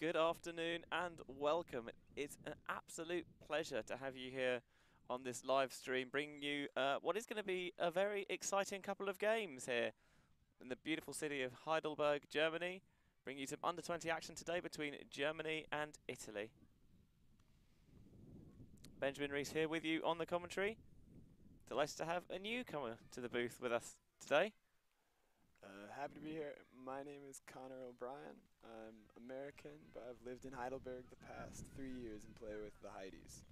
Good afternoon and welcome. It's an absolute pleasure to have you here on this live stream, bringing you what is going to be a very exciting couple of games here in the beautiful city of Heidelberg, Germany. Bring you some under-20 action today between Germany and Italy. Benjamin Rees here with you on the commentary. Delighted to have a newcomer to the booth with us today. Happy to be here. My name is Connor O'Brien. I'm American, but I've lived in Heidelberg the past 3 years and play with the Heidies,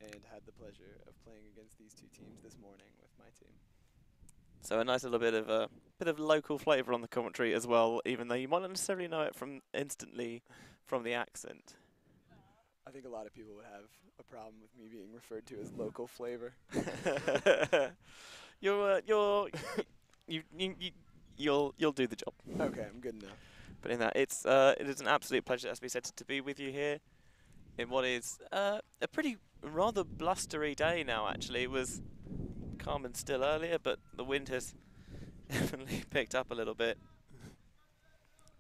and had the pleasure of playing against these two teams this morning with my team. So a nice little bit of local flavour on the commentary as well, even though you might not necessarily know it instantly from the accent. I think a lot of people would have a problem with me being referred to as local flavor. You'll do the job. Okay, I'm good enough. But in that, it is an absolute pleasure, as we said, to be with you here in what is a pretty rather blustery day now. Actually, it was calm and still earlier, but the wind has definitely picked up a little bit.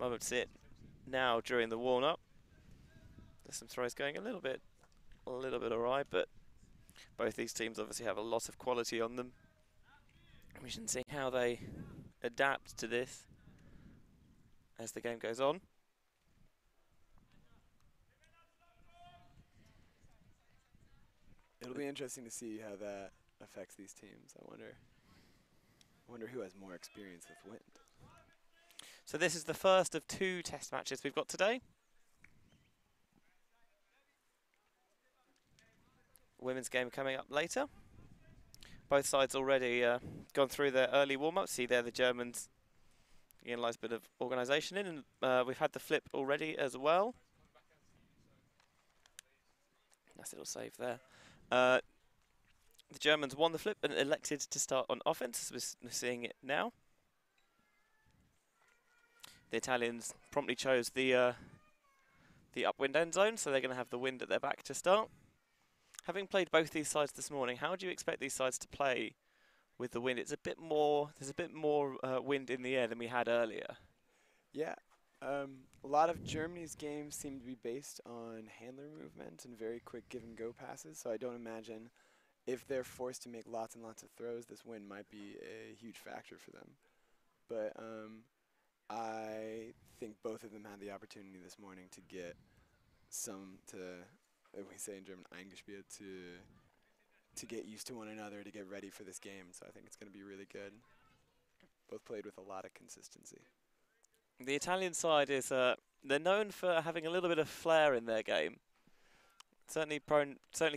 Moment to see it now during the warm-up. There's some throws going a little bit awry, but both these teams obviously have a lot of quality on them. We should see how they adapt to this as the game goes on. It'll be interesting to see how that affects these teams. I wonder who has more experience with wind. So this is the first of 2 test matches we've got today. Women's game coming up later. Both sides already gone through their early warm-up. See there the Germans getting a nice bit of organisation in, and we've had the flip already as well. Nice little save there. The Germans won the flip and elected to start on offence, as we're seeing it now. The Italians promptly chose the upwind end zone, so they're going to have the wind at their back to start. Having played both these sides this morning, how do you expect these sides to play with the wind? There's a bit more wind in the air than we had earlier. Yeah, a lot of Germany's games seem to be based on handler movement and very quick give-and-go passes, so I don't imagine if they're forced to make lots and lots of throws, this wind might be a huge factor for them. But I think both of them had the opportunity this morning to get we say in German, eingespielt, to get used to one another, to get ready for this game. So I think it's going to be really good. Both played with a lot of consistency. The Italian side is they're known for having a little bit of flair in their game. Certainly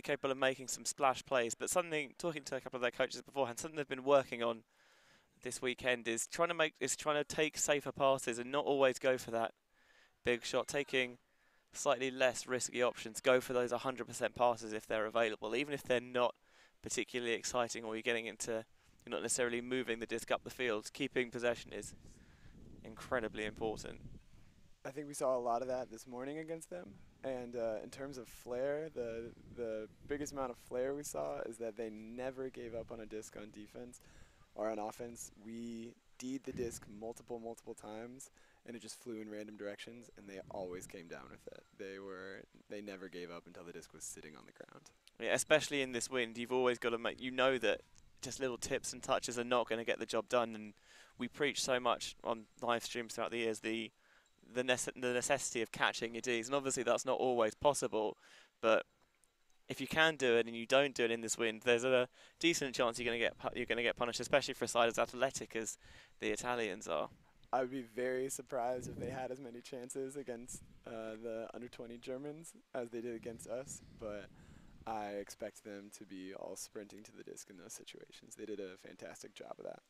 capable of making some splash plays. But talking to a couple of their coaches beforehand, something they've been working on this weekend is trying to take safer passes and not always go for that big shot, taking slightly less risky options, go for those 100% passes if they're available, even if they're not particularly exciting or you're not necessarily moving the disc up the field. Keeping possession is incredibly important. I think we saw a lot of that this morning against them. And in terms of flair, the biggest amount of flair we saw is that they never gave up on a disc on defense or on offense. We D'd the disc multiple times, and it just flew in random directions, and they always came down with it. They never gave up until the disc was sitting on the ground. Yeah, especially in this wind, you've always got to that just little tips and touches are not going to get the job done. And we preach so much on live streams throughout the years the necessity of catching your Ds, and obviously that's not always possible. But if you can do it and you don't do it in this wind, there's a decent chance you're going to get punished, especially for a side as athletic as the Italians are. I would be very surprised if they had as many chances against the under-20 Germans as they did against us, but I expect them to be all sprinting to the disc in those situations. They did a fantastic job of that.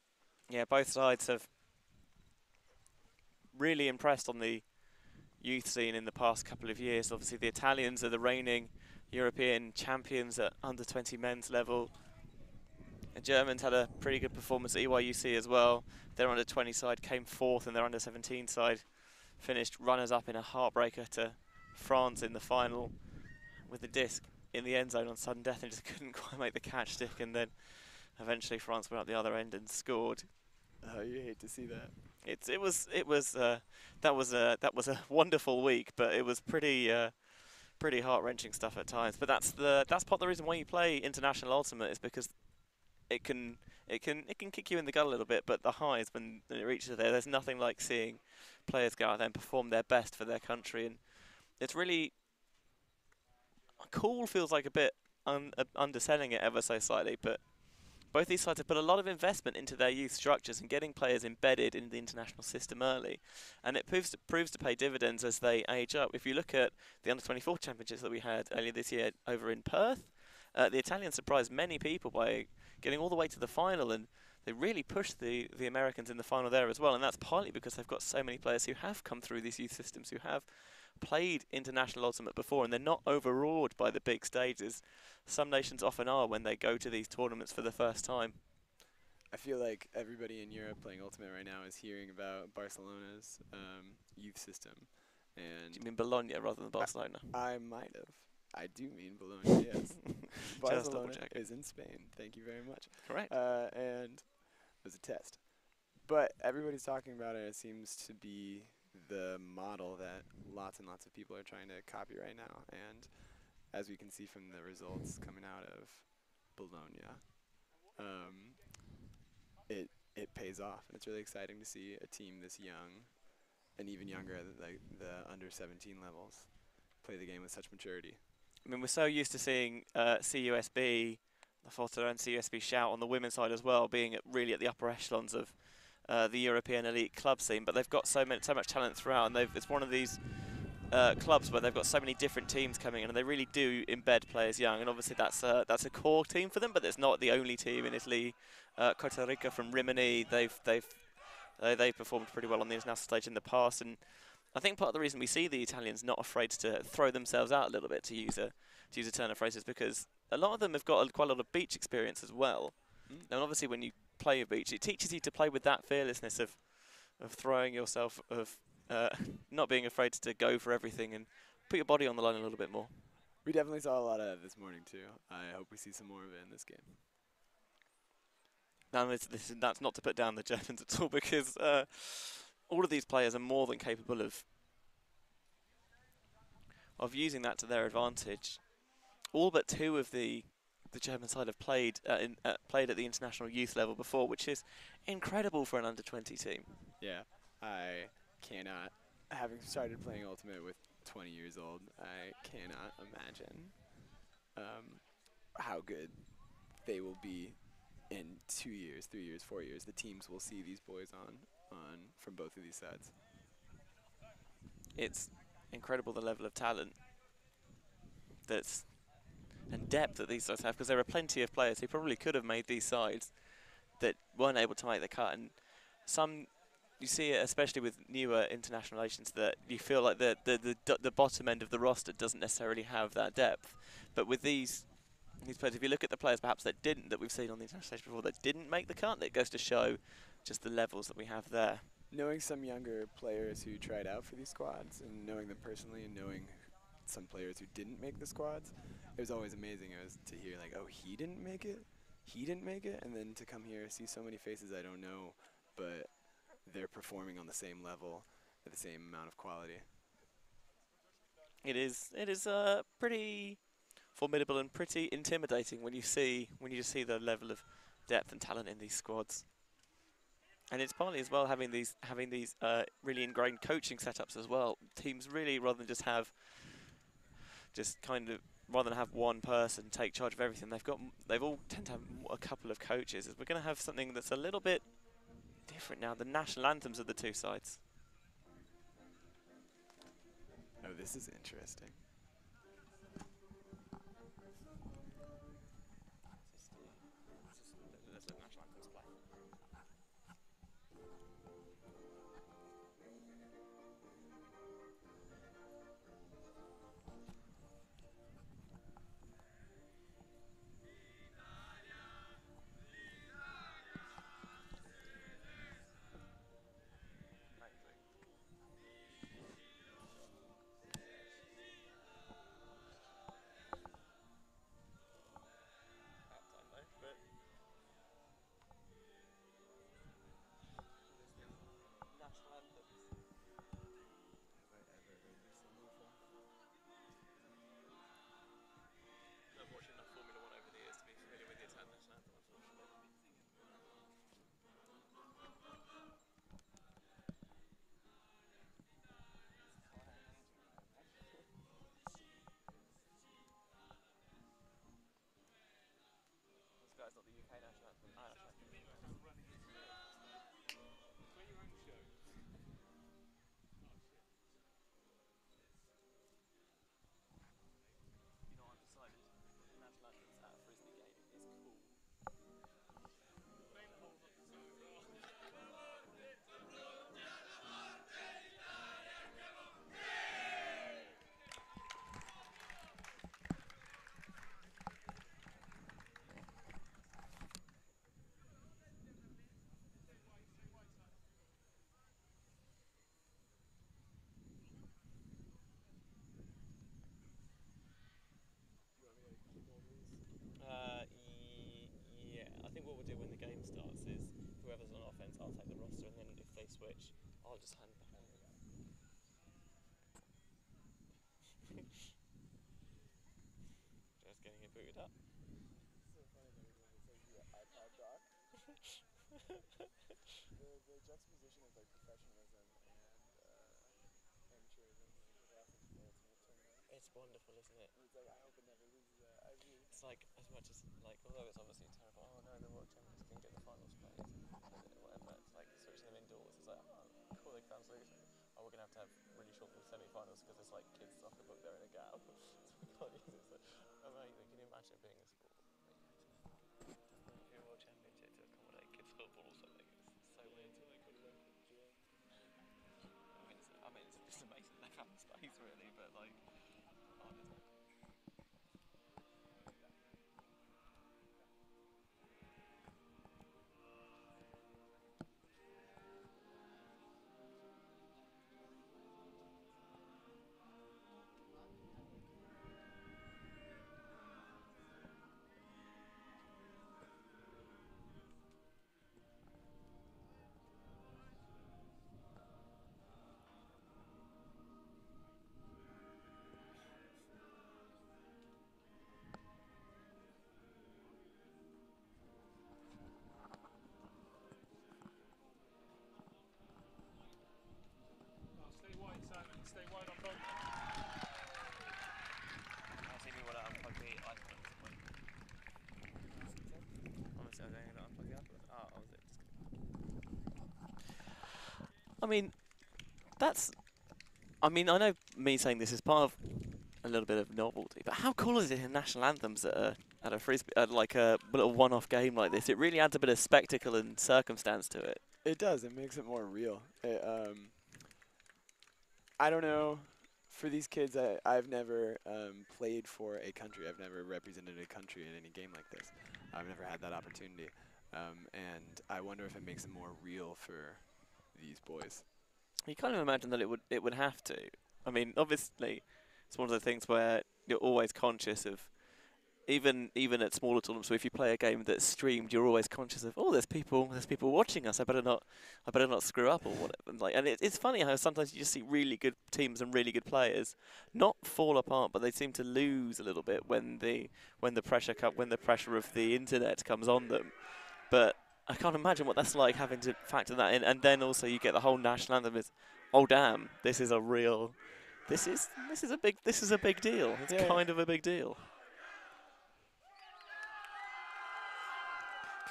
Yeah, both sides have really impressed on the youth scene in the past couple of years. Obviously, the Italians are the reigning European champions at under-20 men's level. The Germans had a pretty good performance at EYUC as well. Their under-20 side came 4th, and their under-17 side finished runners-up in a heartbreaker to France in the final with the disc in the end zone on sudden death and just couldn't quite make the catch stick, and then eventually France went up the other end and scored. Oh, you hate to see that. That was a wonderful week, but it was pretty heart-wrenching stuff at times. But that's part of the reason why you play International Ultimate is because it can it can kick you in the gut a little bit. But the highs when it reaches there's nothing like seeing players go out there and perform their best for their country, and it's really cool. Feels like a bit underselling it ever so slightly, but both these sides have put a lot of investment into their youth structures and getting players embedded in the international system early, and it proves to pay dividends as they age up. If you look at the under-24 championships that we had earlier this year over in Perth, the Italians surprised many people by getting all the way to the final, and they really pushed the Americans in the final there as well. And that's partly because they've got so many players who have come through these youth systems, who have played international ultimate before, and they're not overawed by the big stages. Some nations often are when they go to these tournaments for the first time. I feel like everybody in Europe playing Ultimate right now is hearing about Barcelona's youth system, and Do you mean Bologna rather than Barcelona? I might have. I do mean Bologna, yes. Just double Barcelona checking. is in Spain. Thank you very much. Correct. And it was a test. But everybody's talking about it. It seems to be the model that lots and lots of people are trying to copy right now. And as we can see from the results coming out of Bologna, um, it pays off. And it's really exciting to see a team this young and even younger, like the under 17 levels, play the game with such maturity. I mean, we're so used to seeing CUSB, the Waterloo and CUSB shout on the women's side as well, being really at the upper echelons of the European elite club scene. But they've got so much talent throughout, and it's one of these clubs where they've got so many different teams coming in, and they really do embed players young. And obviously that's a core team for them, but it's not the only team in Italy. Costa Rica from Rimini, they've performed pretty well on the international stage in the past, and I think part of the reason we see the Italians not afraid to throw themselves out a little bit, to use a turn of phrases, because a lot of them have got quite a lot of beach experience as well. Mm. And obviously when you play a beach, it teaches you to play with that fearlessness of throwing yourself, of not being afraid to go for everything and put your body on the line a little bit more. We definitely saw a lot of that this morning too. I hope we see some more of it in this game. Now, that's not to put down the Germans at all, because all of these players are more than capable of using that to their advantage. All but two of the German side have played played at the international youth level before, which is incredible for an under-20 team. Yeah, I cannot. Having started playing Ultimate with 20 years old, I cannot imagine how good they will be in 2 years, 3 years, 4 years. The teams will see these boys on from both of these sides. It's incredible the level of talent and depth that these sides have, because there are plenty of players who probably could have made these sides that weren't able to make the cut, and some you see it especially with newer international nations, that you feel like the bottom end of the roster doesn't necessarily have that depth. But with these players, if you look at the players perhaps that we've seen on the international stage before, that didn't make the cut, it goes to show just the levels that we have there. Knowing some younger players who tried out for these squads, and knowing them personally, and knowing some players who didn't make the squads, it was always amazing. It was to hear like, oh, he didn't make it, and then to come here, see so many faces I don't know, but they're performing on the same level at the same amount of quality. It is pretty formidable and pretty intimidating when you just see the level of depth and talent in these squads. And it's partly as well having these really ingrained coaching setups as well. Teams really, rather than have one person take charge of everything, they've all tend to have a couple of coaches. We're going to have something that's a little bit different now. The national anthems of the two sides. Oh, this is interesting. the UK national anthem, our national anthem. You know, I've decided national anthems at a frisbee game is cool. Yeah, I think what we'll do when the game starts is whoever's on offense, I'll take the roster, and then if they switch, I'll just hand back over. Just getting it booted up. So funny that when it says the iPod dock, the juxtaposition of like professionalism and amateurism with Austin sports when it turned on. It's wonderful, isn't it? It's like I hope it never loses that. I really. It's like as much as like, although it's obviously terrible. Oh no, the World Champions can get the finals played, whatever. It's like switching them indoors. It's like, oh, cool, they can lose. Oh, we're gonna have really short semi-finals because there's like kids soccer book there in a gap, so we can't use it. So amazing. Can you imagine being a sport? World Championship to accommodate kids football or something. It's so weird. It's amazing they found the space really, but like, oh, Stay wide on both. I'll see me when I unplug the iPhone. Honestly, I was going to unplug the iPhone. Oh, I was it. I mean, that's. I mean, I know me saying this is part of a little bit of novelty, but how cool is it in national anthems at a frisbee, like a little one-off game like this? It really adds a bit of spectacle and circumstance to it. It does. It makes it more real. I don't know. For these kids, I've never played for a country. I've never represented a country in any game like this. I've never had that opportunity. And I wonder if it makes it more real for these boys. You kind of imagine that it would have to. I mean, obviously, it's one of the things where you're always conscious of, even at smaller tournaments. So if you play a game that's streamed, you're always conscious of, oh, there's people watching us. I better not screw up or whatever. And it's funny how sometimes you just see really good teams and really good players not fall apart, but they seem to lose a little bit when the pressure of the internet comes on them. But I can't imagine what that's like, having to factor that in, and then also you get the whole national anthem is, oh damn, this is a big deal. It's kind of a big deal.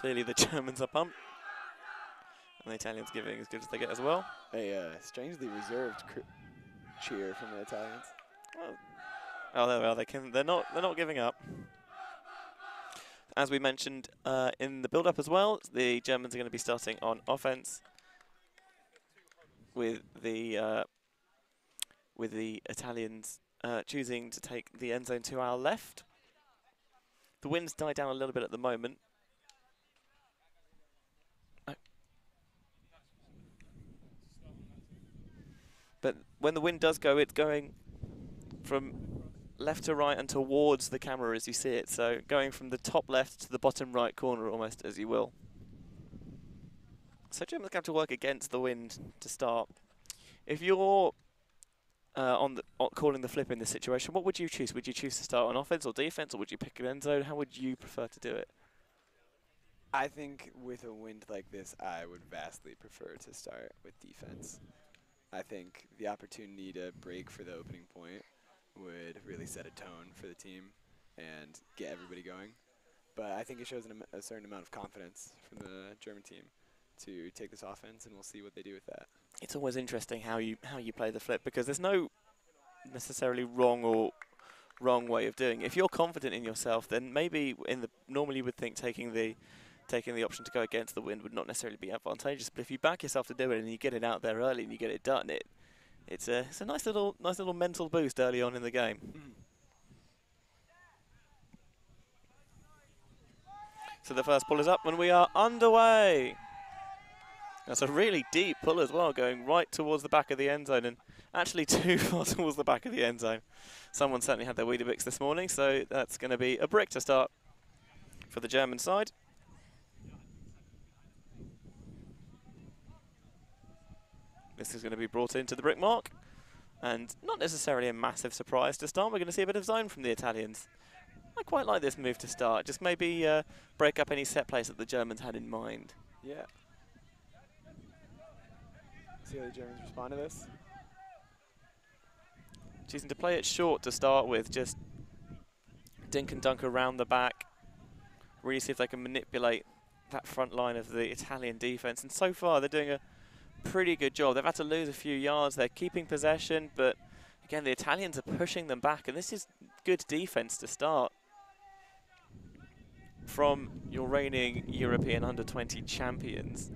Clearly the Germans are pumped, and the Italians giving as good as they get as well. A strangely reserved cheer from the Italians. Oh, there we are. They're not giving up. As we mentioned in the build-up as well, the Germans are going to be starting on offense with the Italians choosing to take the end zone to our left. The winds die down a little bit at the moment. But when the wind does go, it's going from left to right and towards the camera as you see it. So going from the top left to the bottom right corner almost, as you will. So Germans have to work against the wind to start. If you're calling the flip in this situation, what would you choose? Would you choose to start on offense or defense, or would you pick an end zone? How would you prefer to do it? I think with a wind like this, I would vastly prefer to start with defense. I think the opportunity to break for the opening point would really set a tone for the team and get everybody going. But I think it shows a certain amount of confidence from the German team to take this offense, and we'll see what they do with that. It's always interesting how you play the flip, because there's no necessarily wrong way of doing it. If you're confident in yourself, then maybe normally you would think taking the option to go against the wind would not necessarily be advantageous. But if you back yourself to do it and you get it out there early and you get it done, it's a nice little mental boost early on in the game. So the first pull is up and we are underway. That's a really deep pull as well, going right towards the back of the end zone, and actually too far towards the back of the end zone. Someone certainly had their Weetabix this morning, so that's going to be a brick to start for the German side. This is going to be brought into the brick mark, and not necessarily a massive surprise to start. We're going to see a bit of zone from the Italians. I quite like this move to start, just maybe break up any set plays that the Germans had in mind. Yeah. See how the Germans respond to this. Choosing to play it short to start with, just dink and dunk around the back. Really see if they can manipulate that front line of the Italian defense. And so far, they're doing a pretty good job. They've had to lose a few yards. They're keeping possession, but again, the Italians are pushing them back, and this is good defense to start from your reigning European under-20 champions.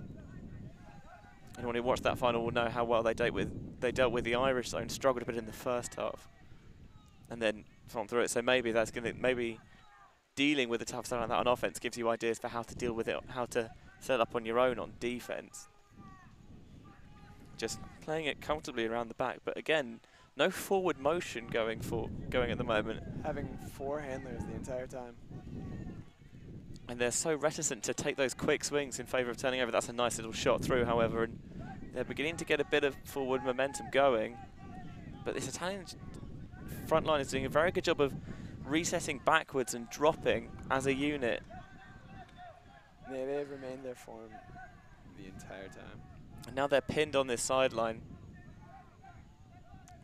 Anyone who watched that final will know how well they dealt with the Irish zone. Struggled a bit in the first half, and then gone through it. So maybe that's maybe dealing with a tough zone like that on offense gives you ideas for how to deal with it, how to set up on your own on defense. Just playing it comfortably around the back, but again, no forward motion going at the moment. Having 4 handlers the entire time. And they're so reticent to take those quick swings in favour of turning over. That's a nice little shot through, however, and they're beginning to get a bit of forward momentum going. But this Italian front line is doing a very good job of resetting backwards and dropping as a unit. They've remained their form the entire time. And now they're pinned on this sideline.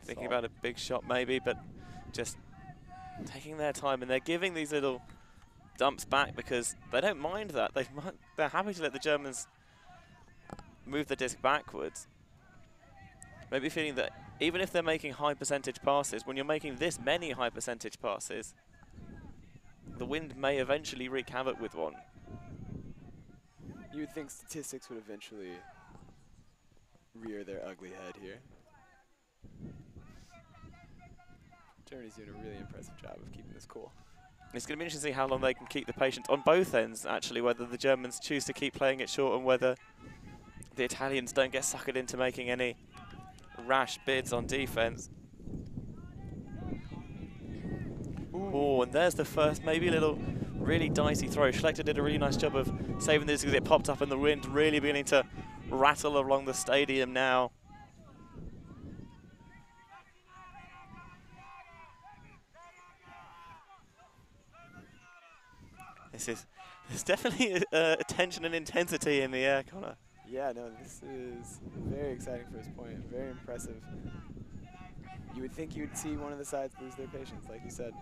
Thinking about a big shot maybe, but just taking their time, and they're giving these little dumps back because they don't mind that. They're happy to let the Germans move the disc backwards. Maybe feeling that even if they're making high percentage passes, when you're making this many high percentage passes, the wind may eventually wreak havoc with one. You would think statistics would eventually rear their ugly head here. Germany's doing a really impressive job of keeping this cool. It's going to be interesting to see how long they can keep the patience on both ends, actually, whether the Germans choose to keep playing it short and whether the Italians don't get suckered into making any rash bids on defense. Oh, and there's the first maybe a little really dicey throw. Schlechter did a really nice job of saving this because it popped up in the wind, really beginning to rattle along the stadium now. There's definitely a tension and intensity in the air, Connor. Yeah, no, this is very exciting first point, very impressive. You would think you would see one of the sides lose their patience, like you said.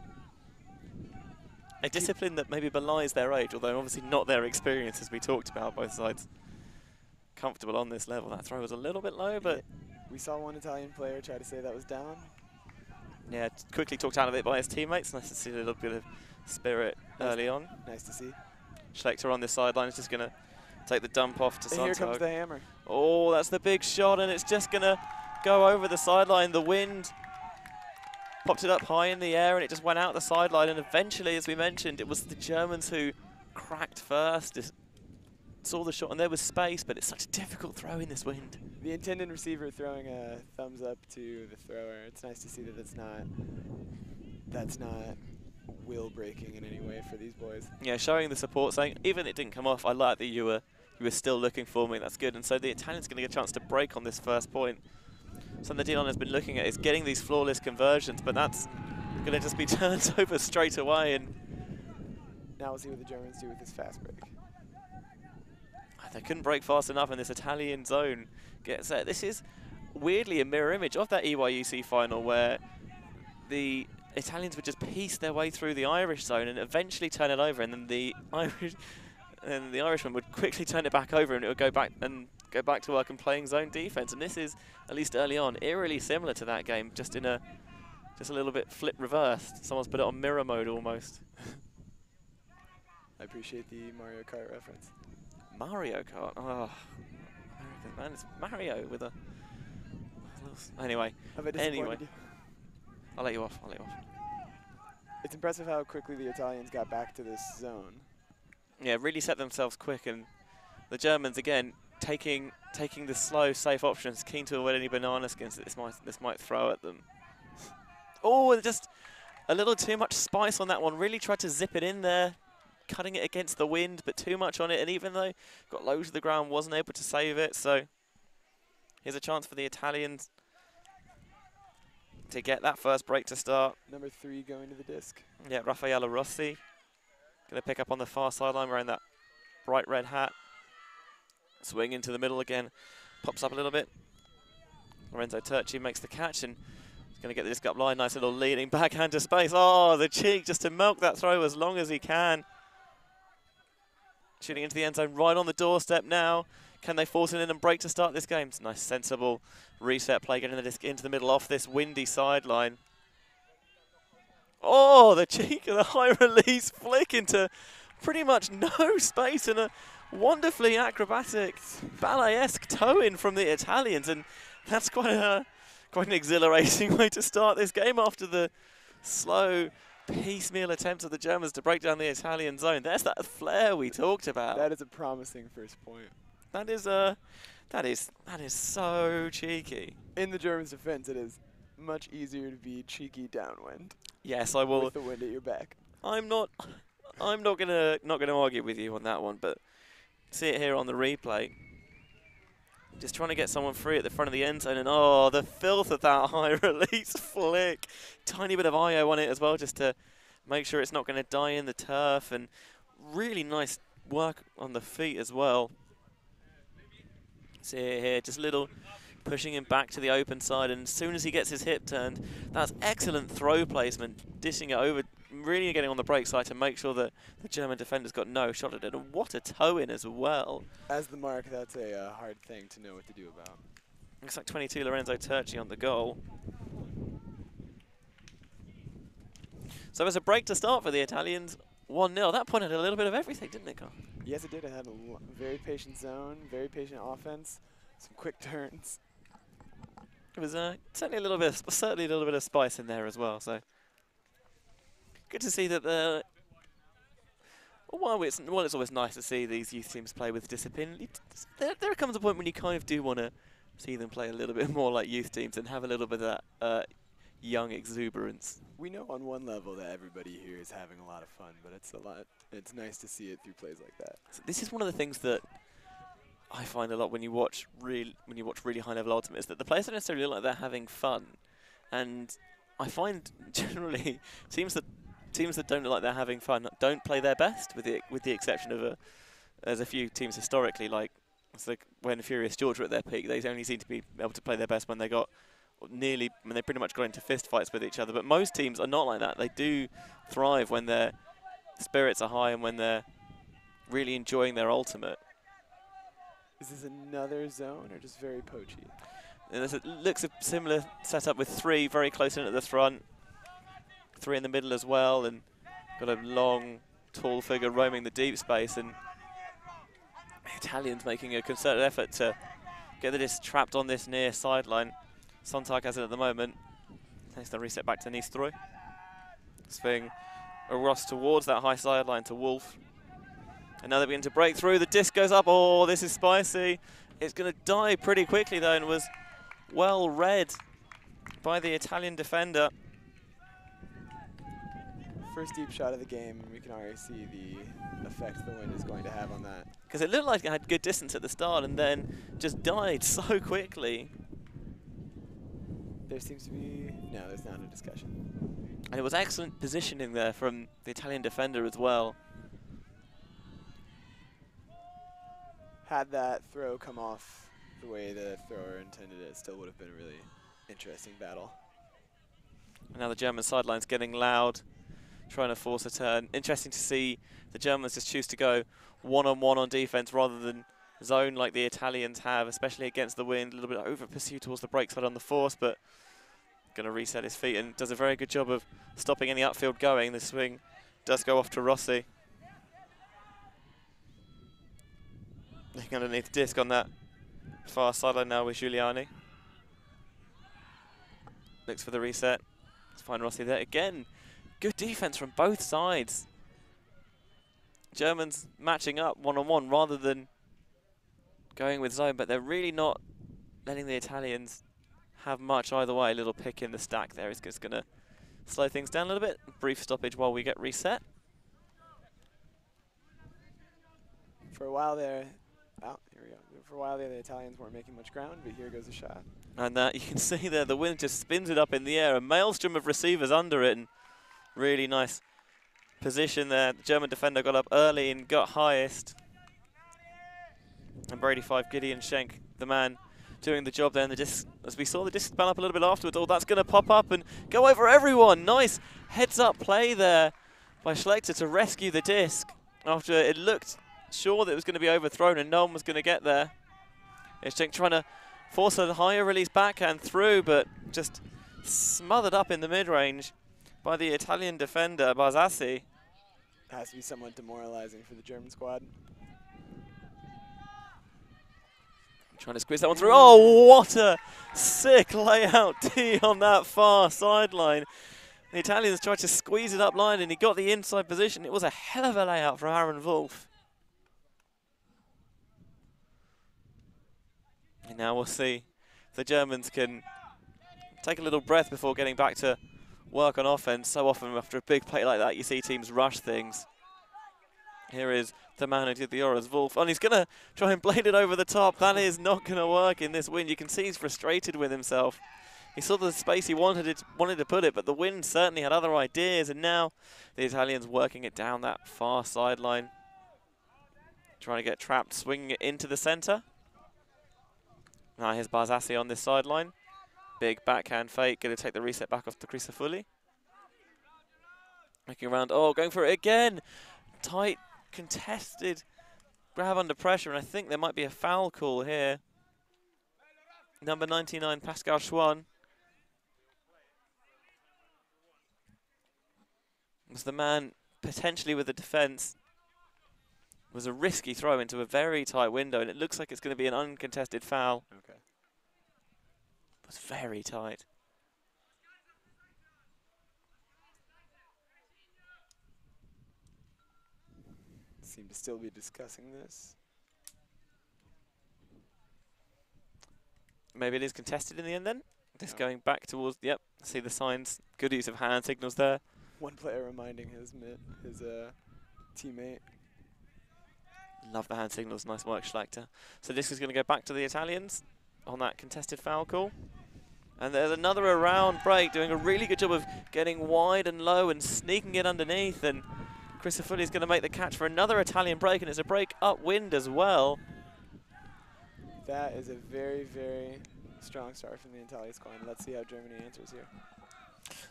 A discipline that maybe belies their age, although obviously not their experience, as we talked about, both sides comfortable on this level. That throw was a little bit low, but... Yeah. We saw one Italian player try to say that was down. Yeah, quickly talked out of it by his teammates. Nice to see a little bit of spirit early on. Nice to see. Schlechter on this sideline is just going to take the dump off to Sontag. Here comes the hammer. Oh, that's the big shot, and it's just going to go over the sideline. The wind popped it up high in the air, and it just went out the sideline. And eventually, as we mentioned, it was the Germans who cracked first. Just saw the shot, and there was space, but it's such a difficult throw in this wind. The intended receiver throwing a thumbs up to the thrower. It's nice to see that that's not will breaking in any way for these boys. Yeah, showing the support, saying even it didn't come off, I like that you were still looking for me. That's good. And so the Italians going to get a chance to break on this first point. Something the D-line has been looking at is getting these flawless conversions, but that's going to just be turned over straight away. And now we'll see what the Germans do with this fast break. They couldn't break fast enough in this Italian zone. Gets there. This is weirdly a mirror image of that EYUC final where the Italians would just piece their way through the Irish zone and eventually turn it over, and then the Irishman would quickly turn it back over, and it would go back to work and playing zone defense. And this is, at least early on, eerily similar to that game, just a little bit flip reversed. Someone's put it on mirror mode almost. I appreciate the Mario Kart reference. Mario Kart. Oh, man, it's Mario with a. Anyway. Have I disappointed you? I'll let you off. It's impressive how quickly the Italians got back to this zone. Yeah, really set themselves quick, and the Germans again taking the slow, safe options, keen to avoid any banana skins that this might throw at them. Oh, just a little too much spice on that one. Really tried to zip it in there, cutting it against the wind, but too much on it. And even though got low to the ground, wasn't able to save it. So here's a chance for the Italians to get that first break to start. Number 3 going to the disc. Yeah, Raffaella Rossi. Going to pick up on the far sideline wearing that bright red hat. Swing into the middle again. Pops up a little bit. Lorenzo Turci makes the catch and he's going to get the disc up line. Nice little leading backhand to space. Oh, the cheek just to milk that throw as long as he can. Shooting into the end zone right on the doorstep now. Can they force it in and break to start this game? It's a nice, sensible reset play, getting the disc into the middle off this windy sideline. Oh, the cheek of the high release flick into pretty much no space, and a wonderfully acrobatic ballet-esque toe-in from the Italians, and that's quite an exhilarating way to start this game after the slow, piecemeal attempts of the Germans to break down the Italian zone. There's that flair we talked about. That is a promising first point. That is so cheeky. In the Germans' defense, it is much easier to be cheeky downwind. Yes, I will. With the wind at your back. I'm not gonna argue with you on that one, but see it here on the replay. Just trying to get someone free at the front of the end zone, and oh, the filth of that high release flick. Tiny bit of IO on it as well, just to make sure it's not going to die in the turf, and really nice work on the feet as well. See it here, just little pushing him back to the open side, and as soon as he gets his hip turned, that's excellent throw placement, dishing it over, really getting on the break side to make sure that the German defender's got no shot at it. And what a toe-in as well. As the mark, that's a hard thing to know what to do about. Looks like 22 Lorenzo Turci on the goal. So there's a break to start for the Italians, 1-0. That point had a little bit of everything, didn't it, Carl? Yes, it did. It had a very patient zone, very patient offense, some quick turns. It was certainly a little bit of spice in there as well. So good to see that while it's always nice to see these youth teams play with discipline, there comes a point when you kind of do want to see them play a little bit more like youth teams and have a little bit of that young exuberance. We know on one level that everybody here is having a lot of fun, but it's nice to see it through plays like that. So this is one of the things that I find a lot when you watch really high level Ultimate, is that the players don't necessarily look like they're having fun, and I find generally teams that don't look like they're having fun don't play their best, with the exception of there's a few teams historically, like when Furious George were at their peak, they only seem to be able to play their best when they pretty much got into fist fights with each other. But most teams are not like that. They do thrive when their spirits are high and when they're really enjoying their Ultimate. Is this another zone or just very poachy? It looks a similar setup with 3 very close in at the front, 3 in the middle as well, and got a long, tall figure roaming the deep space, and the Italians making a concerted effort to get the disc trapped on this near sideline. Sontag has it at the moment. Takes the reset back to Nistroy. Swing Ross towards that high sideline to Wolf. And now they begin to break through. The disc goes up. Oh, this is spicy. It's going to die pretty quickly, though, and was well read by the Italian defender. First deep shot of the game, and we can already see the effect the wind is going to have on that. Because it looked like it had good distance at the start and then just died so quickly. There seems to be... No, there's not a discussion. And it was excellent positioning there from the Italian defender as well. Had that throw come off the way the thrower intended it, still would have been a really interesting battle. Now the German sideline's getting loud, trying to force a turn. Interesting to see the Germans just choose to go one-on-one on defense rather than zone like the Italians have, especially against the wind. A little bit over pursuit towards the break side on the force, but going to reset his feet and does a very good job of stopping any upfield going. The swing does go off to Rossi. Looking underneath the disc on that far sideline now with Giuliani. Looks for the reset. Let's find Rossi there again. Good defense from both sides. Germans matching up one-on-one rather than going with zone, but they're really not letting the Italians have much either way. A little pick in the stack there is just going to slow things down a little bit. Brief stoppage while we get reset. For a while there, oh, here we go. For a while there, the Italians weren't making much ground, but here goes a shot. And you can see there, the wind just spins it up in the air. A maelstrom of receivers under it, and really nice position there. The German defender got up early and got highest. And Brady 5, Gideon Schenk, the man doing the job there. And the disc, as we saw, the disc spun up a little bit afterwards. Oh, that's going to pop up and go over everyone. Nice heads-up play there by Schlechter to rescue the disc after it looked sure that it was going to be overthrown and no one was going to get there. It's Schenk trying to force a higher release backhand through, but just smothered up in the mid-range by the Italian defender, Barzassi. Has to be somewhat demoralizing for the German squad. Trying to squeeze that one through. Oh, what a sick layout D on that far sideline. The Italians tried to squeeze it up line and he got the inside position. It was a hell of a layout from Aaron Wolf. And now we'll see if the Germans can take a little breath before getting back to work on offense. So often after a big play like that, you see teams rush things. Here is the man who did the Euros, Wolf. And he's going to try and blade it over the top. That is not going to work in this wind. You can see he's frustrated with himself. He saw the space he wanted to put it, but the wind certainly had other ideas. And now the Italians working it down that far sideline. Trying to get trapped, swinging it into the centre. Now here's Barzassi on this sideline. Big backhand fake, going to take the reset back off to Crisafulli. Looking around, oh, going for it again. Tight, contested grab under pressure, and I think there might be a foul call here. Number 99, Pascal Schwann. Was the man potentially with the defence. It was a risky throw into a very tight window, and it looks like it's going to be an uncontested foul. Okay. It was very tight. Seem to still be discussing this. Maybe it is contested in the end then. Just going back towards, yep, see the signs. Good use of hand signals there. One player reminding his teammate. Love the hand signals, nice work, Schlechter. So this is going to go back to the Italians on that contested foul call. And there's another around break, doing a really good job of getting wide and low and sneaking it underneath. And Crisafulli is going to make the catch for another Italian break, and it's a break upwind as well. That is a very, very strong start from the Italian squad. Let's see how Germany answers here.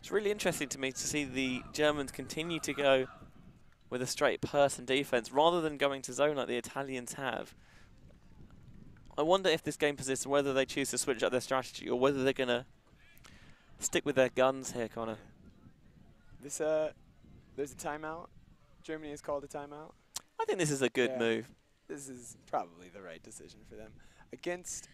It's really interesting to me to see the Germans continue to go with a straight person defense rather than going to zone like the Italians have. I wonder if this game persists, whether they choose to switch up their strategy or whether they're going to stick with their guns here, Connor. There's a timeout. Germany has called a timeout. I think this is a good move. This is probably the right decision for them. Against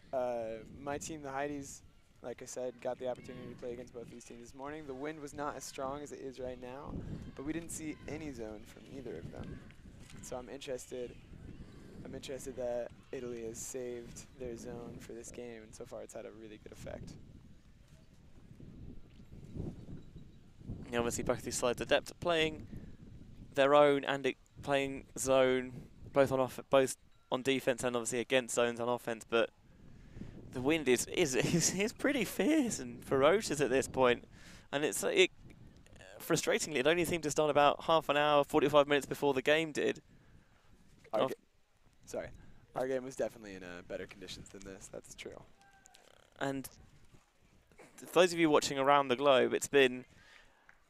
my team, the Heidies, like I said, got the opportunity to play against both these teams this morning. The wind was not as strong as it is right now, but we didn't see any zone from either of them. So I'm interested that Italy has saved their zone for this game, and so far it's had a really good effect. Yeah, obviously both these sides adept at playing their own and playing zone, both on defense and obviously against zones on offense, but the wind is pretty fierce and ferocious at this point, and frustratingly, it only seemed to start about half an hour, 45 minutes before the game did. Our game was definitely in better conditions than this. That's true. And for those of you watching around the globe, it's been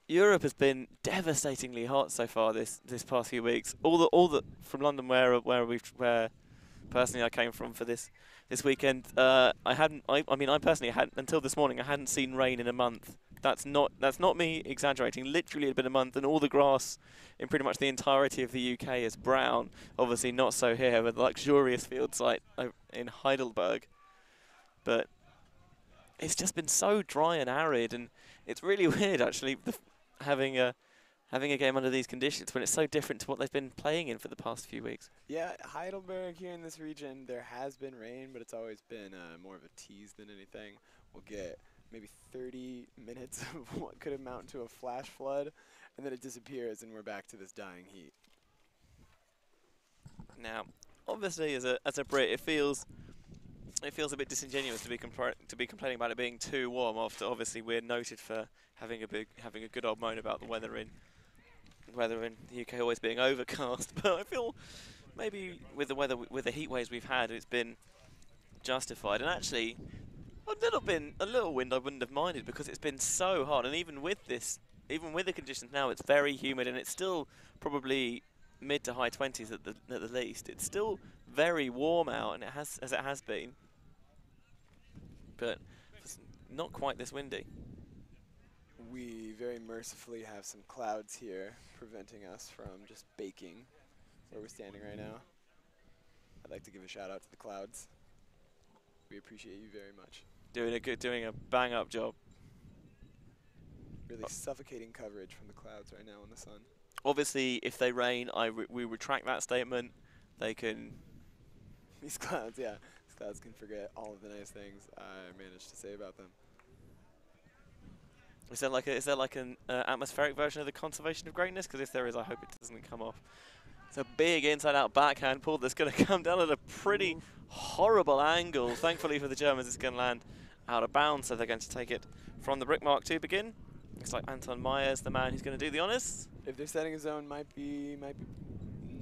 Europe has been devastatingly hot so far this past few weeks. All the from London where personally I came from for this weekend. I mean I personally had until this morning I hadn't seen rain in a month. That's not me exaggerating. Literally it's been a month, and all the grass in pretty much the entirety of the UK is brown. Obviously not so here with luxurious fields like in Heidelberg, but it's just been so dry and arid, and it's really weird actually having a game under these conditions when it's so different to what they've been playing in for the past few weeks. Yeah, Heidelberg here in this region, there has been rain, but it's always been more of a tease than anything. We'll get maybe 30 minutes of what could amount to a flash flood, and then it disappears, and we're back to this dying heat. Now, obviously, as a Brit, it feels a bit disingenuous to be complaining about it being too warm. After obviously we're noted for having a good old moan about the weather in the UK always being overcast. But I feel maybe with the heat waves we've had, it's been justified. And actually, a little wind I wouldn't have minded, because it's been so hot. And even with the conditions now, it's very humid, and it's still probably mid to high 20s at the least. It's still very warm out, and it has been, but it's not quite this windy. We very mercifully have some clouds here preventing us from just baking where we're standing right now. I'd like to give a shout out to the clouds. We appreciate you very much. Doing a bang up job. Really suffocating coverage from the clouds right now in the sun. Obviously, if they rain, we retract that statement. They can. These clouds can forget all of the nice things I managed to say about them. Is there like an atmospheric version of the conservation of greatness? Because if there is, I hope it doesn't come off. It's a big inside-out backhand pull that's going to come down at a pretty horrible angle. Thankfully for the Germans, it's going to land out of bounds, so they're going to take it from the brick mark to begin. Looks like Anton Meyer's the man who's going to do the honours. If they're setting a zone, might be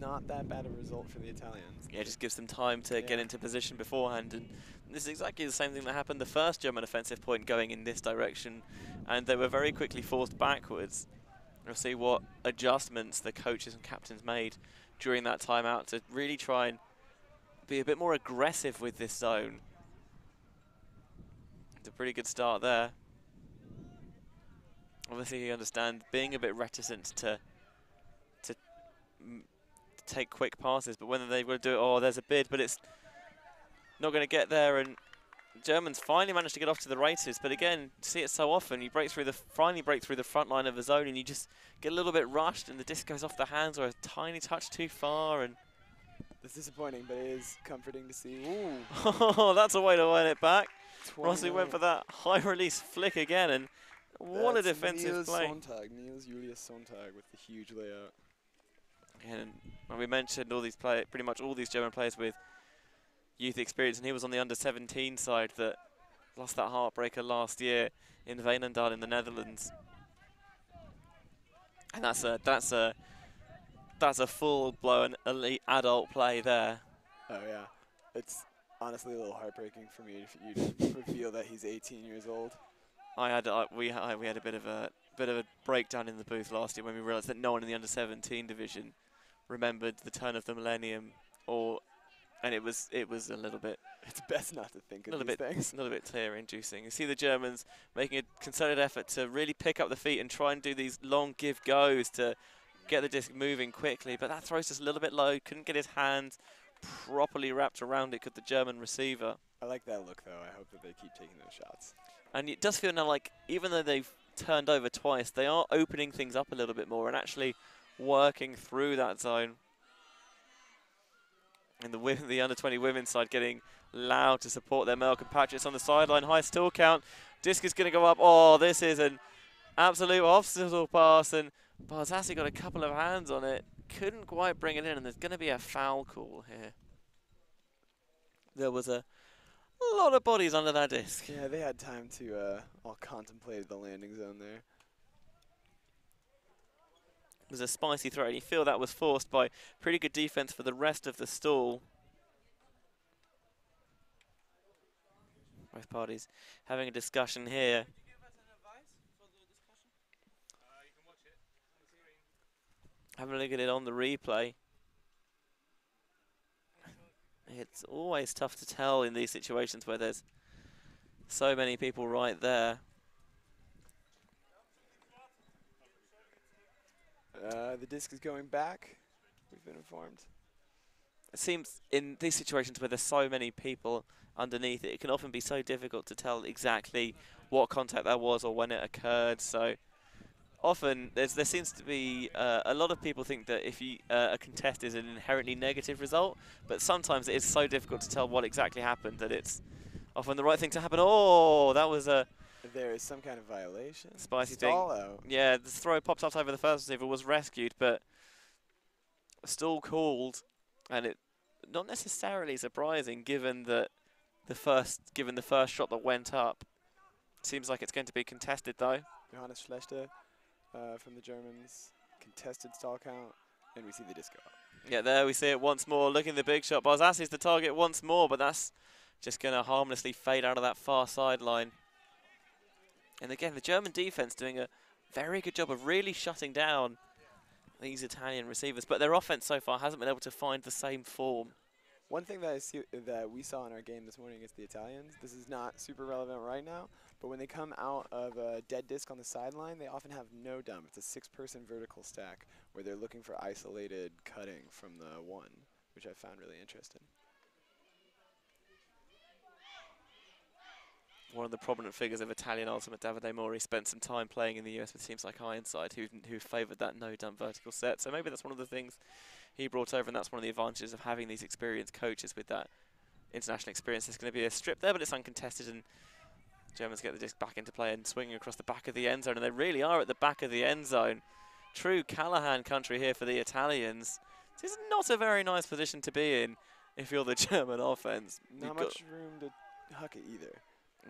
not that bad of a result for the Italians. Yeah, it just gives them time to get into position beforehand, and this is exactly the same thing that happened the first German offensive point going in this direction, and they were very quickly forced backwards. We'll see what adjustments the coaches and captains made during that timeout to really try and be a bit more aggressive with this zone. It's a pretty good start there. Obviously, you understand being a bit reticent to take quick passes, but when they will do it, oh, there's a bid, but it's not going to get there, and Germans finally managed to get off to the races. But again, see it so often, you finally break through the front line of the zone, and you just get a little bit rushed, and the disc goes off the hands or a tiny touch too far, and it's disappointing, but it is comforting to see. Ooh. Oh, that's a way to win it back. Rossi went for that high release flick again, and what a defensive play. Niels Julius Sonntag with the huge layout. And we mentioned pretty much all these German players with youth experience, and he was on the under-17 side that lost that heartbreaker last year in Veenendaal in the Netherlands. And that's a full-blown elite adult play there. Oh yeah, it's honestly a little heartbreaking for me if you reveal that he's 18 years old. We had a bit of a breakdown in the booth last year when we realised that no one in the under-17 division remembered the turn of the millennium, and it was a little bit. It's best not to think of these things. A little bit tear-inducing. You see the Germans making a concerted effort to really pick up the feet and try and do these long give goes to get the disc moving quickly, but that throws just a little bit low. Couldn't get his hands properly wrapped around it, could the German receiver. I like that look though. I hope that they keep taking those shots. And it does feel now like, even though they've turned over twice, they are opening things up a little bit more and actually working through that zone. And the under-20 women's side getting loud to support their male compatriots on the sideline. High still count. Disc is going to go up. Oh, this is an absolute obstacle pass, and Barzassi got a couple of hands on it. Couldn't quite bring it in, and there's going to be a foul call here. There was a lot of bodies under that disc. Yeah, they had time to all contemplate the landing zone there. It was a spicy throw, and you feel that was forced by pretty good defense for the rest of the stall. Both parties having a discussion here. Having a look at it on the replay. It's always tough to tell in these situations where there's so many people right there. The disc is going back. We've been informed. It seems in these situations where there's so many people underneath it, it can often be so difficult to tell exactly what contact that was or when it occurred. So often there seems to be a lot of people think that if a contest is an inherently negative result, but sometimes it is so difficult to tell what exactly happened that it's often the right thing to happen. Oh, that was a There is some kind of violation. spicy Stall thing. out. Yeah, the throw popped up over the first receiver, was rescued, but still called, and it not necessarily surprising given that the first shot that went up. Seems like it's going to be contested though. Johannes Schlechter from the Germans. Contested stall count, and we see the disc go up. Yeah, there we see it once more. Looking at the big shot. Barzassi's the target once more, but that's just going to harmlessly fade out of that far sideline. And again, the German defense doing a very good job of really shutting down these Italian receivers, but their offense so far hasn't been able to find the same form. One thing that we saw in our game this morning is the Italians. This is not super relevant right now, but when they come out of a dead disc on the sideline, they often have no dump. It's a 6-person vertical stack where they're looking for isolated cutting from the one, which I found really interesting. One of the prominent figures of Italian Ultimate, Davide Mori, spent some time playing in the US with teams like Ironside, who favoured that no-dump vertical set. So maybe that's one of the things he brought over, and that's one of the advantages of having these experienced coaches with that international experience. There's going to be a strip there, but it's uncontested, and Germans get the disc back into play and swinging across the back of the end zone, and they really are at the back of the end zone. True Callahan country here for the Italians. This is not a very nice position to be in if you're the German offense. Not much room to huck it either.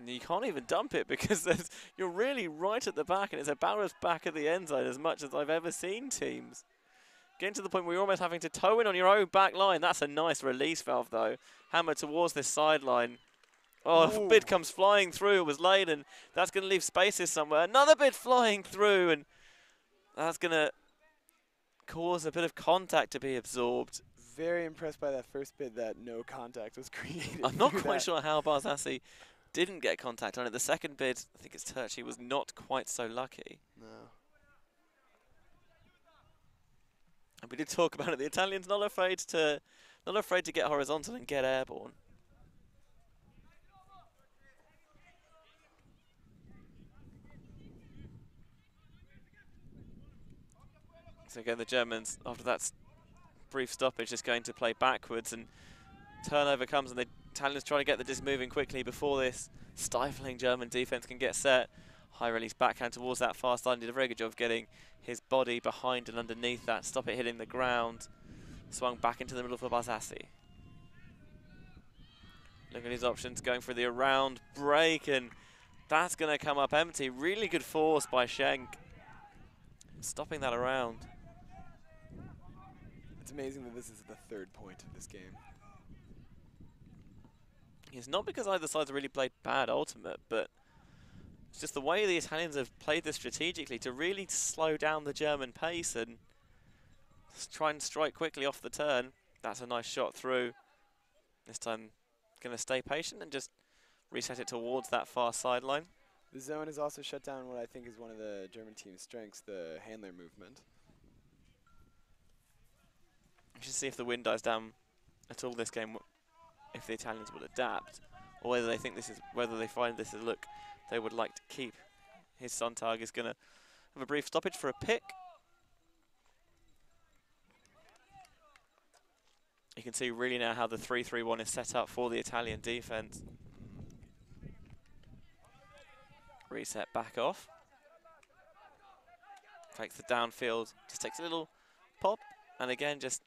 You can't even dump it because you're really right at the back, and it's about as back of the end zone as much as I've ever seen teams. Getting to the point where you're almost having to toe in on your own back line. That's a nice release valve, though. Hammer towards this sideline. Oh, a bid comes flying through. It was laid, and that's going to leave spaces somewhere. Another bid flying through, and that's going to cause a bit of contact to be absorbed. Very impressed by that first bid that no contact was created. I'm not quite sure how Barzassi didn't get contact on it. The second bid, I think it's Turchi, was not quite so lucky. No. And we did talk about it. The Italians not afraid to get horizontal and get airborne. So again, the Germans, after that brief stoppage, just going to play backwards, and turnover comes, and the Italians try to get the disc moving quickly before this stifling German defense can get set. High release backhand towards that fast line. Did a very good job of getting his body behind and underneath that. Stop it hitting the ground. Swung back into the middle for Barzassi. Look at his options, going for the around break, and that's going to come up empty. Really good force by Schenk, stopping that around. It's amazing that this is the third point of this game. It's not because either side's really played bad ultimate, but it's just the way the Italians have played this strategically to really slow down the German pace and try and strike quickly off the turn. That's a nice shot through. This time going to stay patient and just reset it towards that far sideline. The zone has also shut down what I think is one of the German team's strengths, the handler movement. We should see if the wind dies down at all this game, if the Italians will adapt, or whether they think whether they find this is a look they would like to keep. His Sontag is going to have a brief stoppage for a pick. You can see really now how the 3-3-1 is set up for the Italian defense. Reset back off. Takes the downfield, just takes a little pop, and again just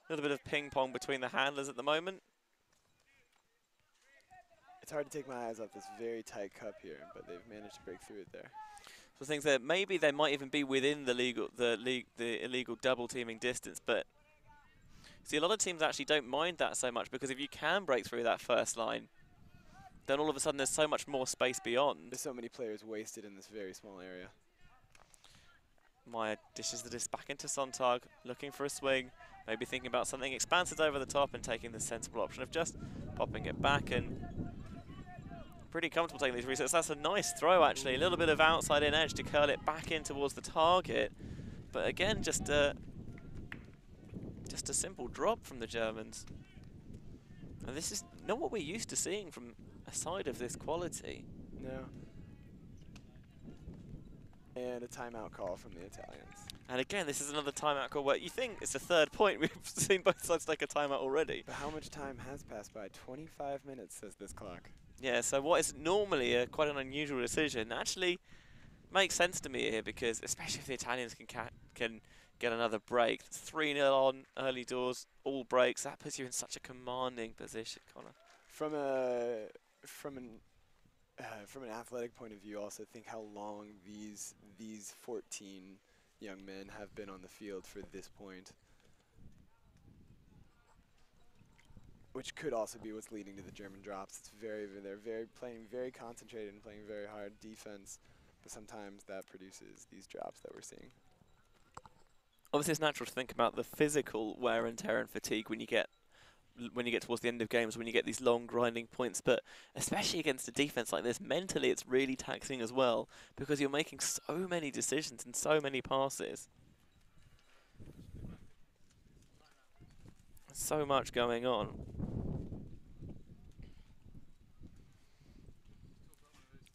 a little bit of ping pong between the handlers at the moment. It's hard to take my eyes off this very tight cup here, but they've managed to break through it there. So things that maybe they might even be within the illegal double teaming distance, but see, a lot of teams actually don't mind that so much, because if you can break through that first line, then all of a sudden there's so much more space beyond. There's so many players wasted in this very small area. Meyer dishes the disc back into Sontag, looking for a swing, maybe thinking about something expansive over the top and taking the sensible option of just popping it back, and pretty comfortable taking these resets. That's a nice throw, actually. A little bit of outside in edge to curl it back in towards the target. But again, just a simple drop from the Germans. And this is not what we're used to seeing from a side of this quality. No. And a timeout call from the Italians. And again, this is another timeout call where you think it's the third point. We've seen both sides take a timeout already. But how much time has passed by? 25 minutes, says this clock. Yeah, so what is normally quite an unusual decision actually makes sense to me here, because especially if the Italians can get another break. 3-0 on early doors, all breaks. That puts you in such a commanding position, Connor. From an athletic point of view, also think how long these 14 young men have been on the field for this point, which could also be what's leading to the German drops. They're playing very concentrated and playing very hard defense, but sometimes that produces these drops that we're seeing. Obviously, it's natural to think about the physical wear and tear and fatigue when you get towards the end of games, when you get these long grinding points, but especially against a defense like this, mentally it's really taxing as well, because you're making so many decisions and so many passes. So much going on.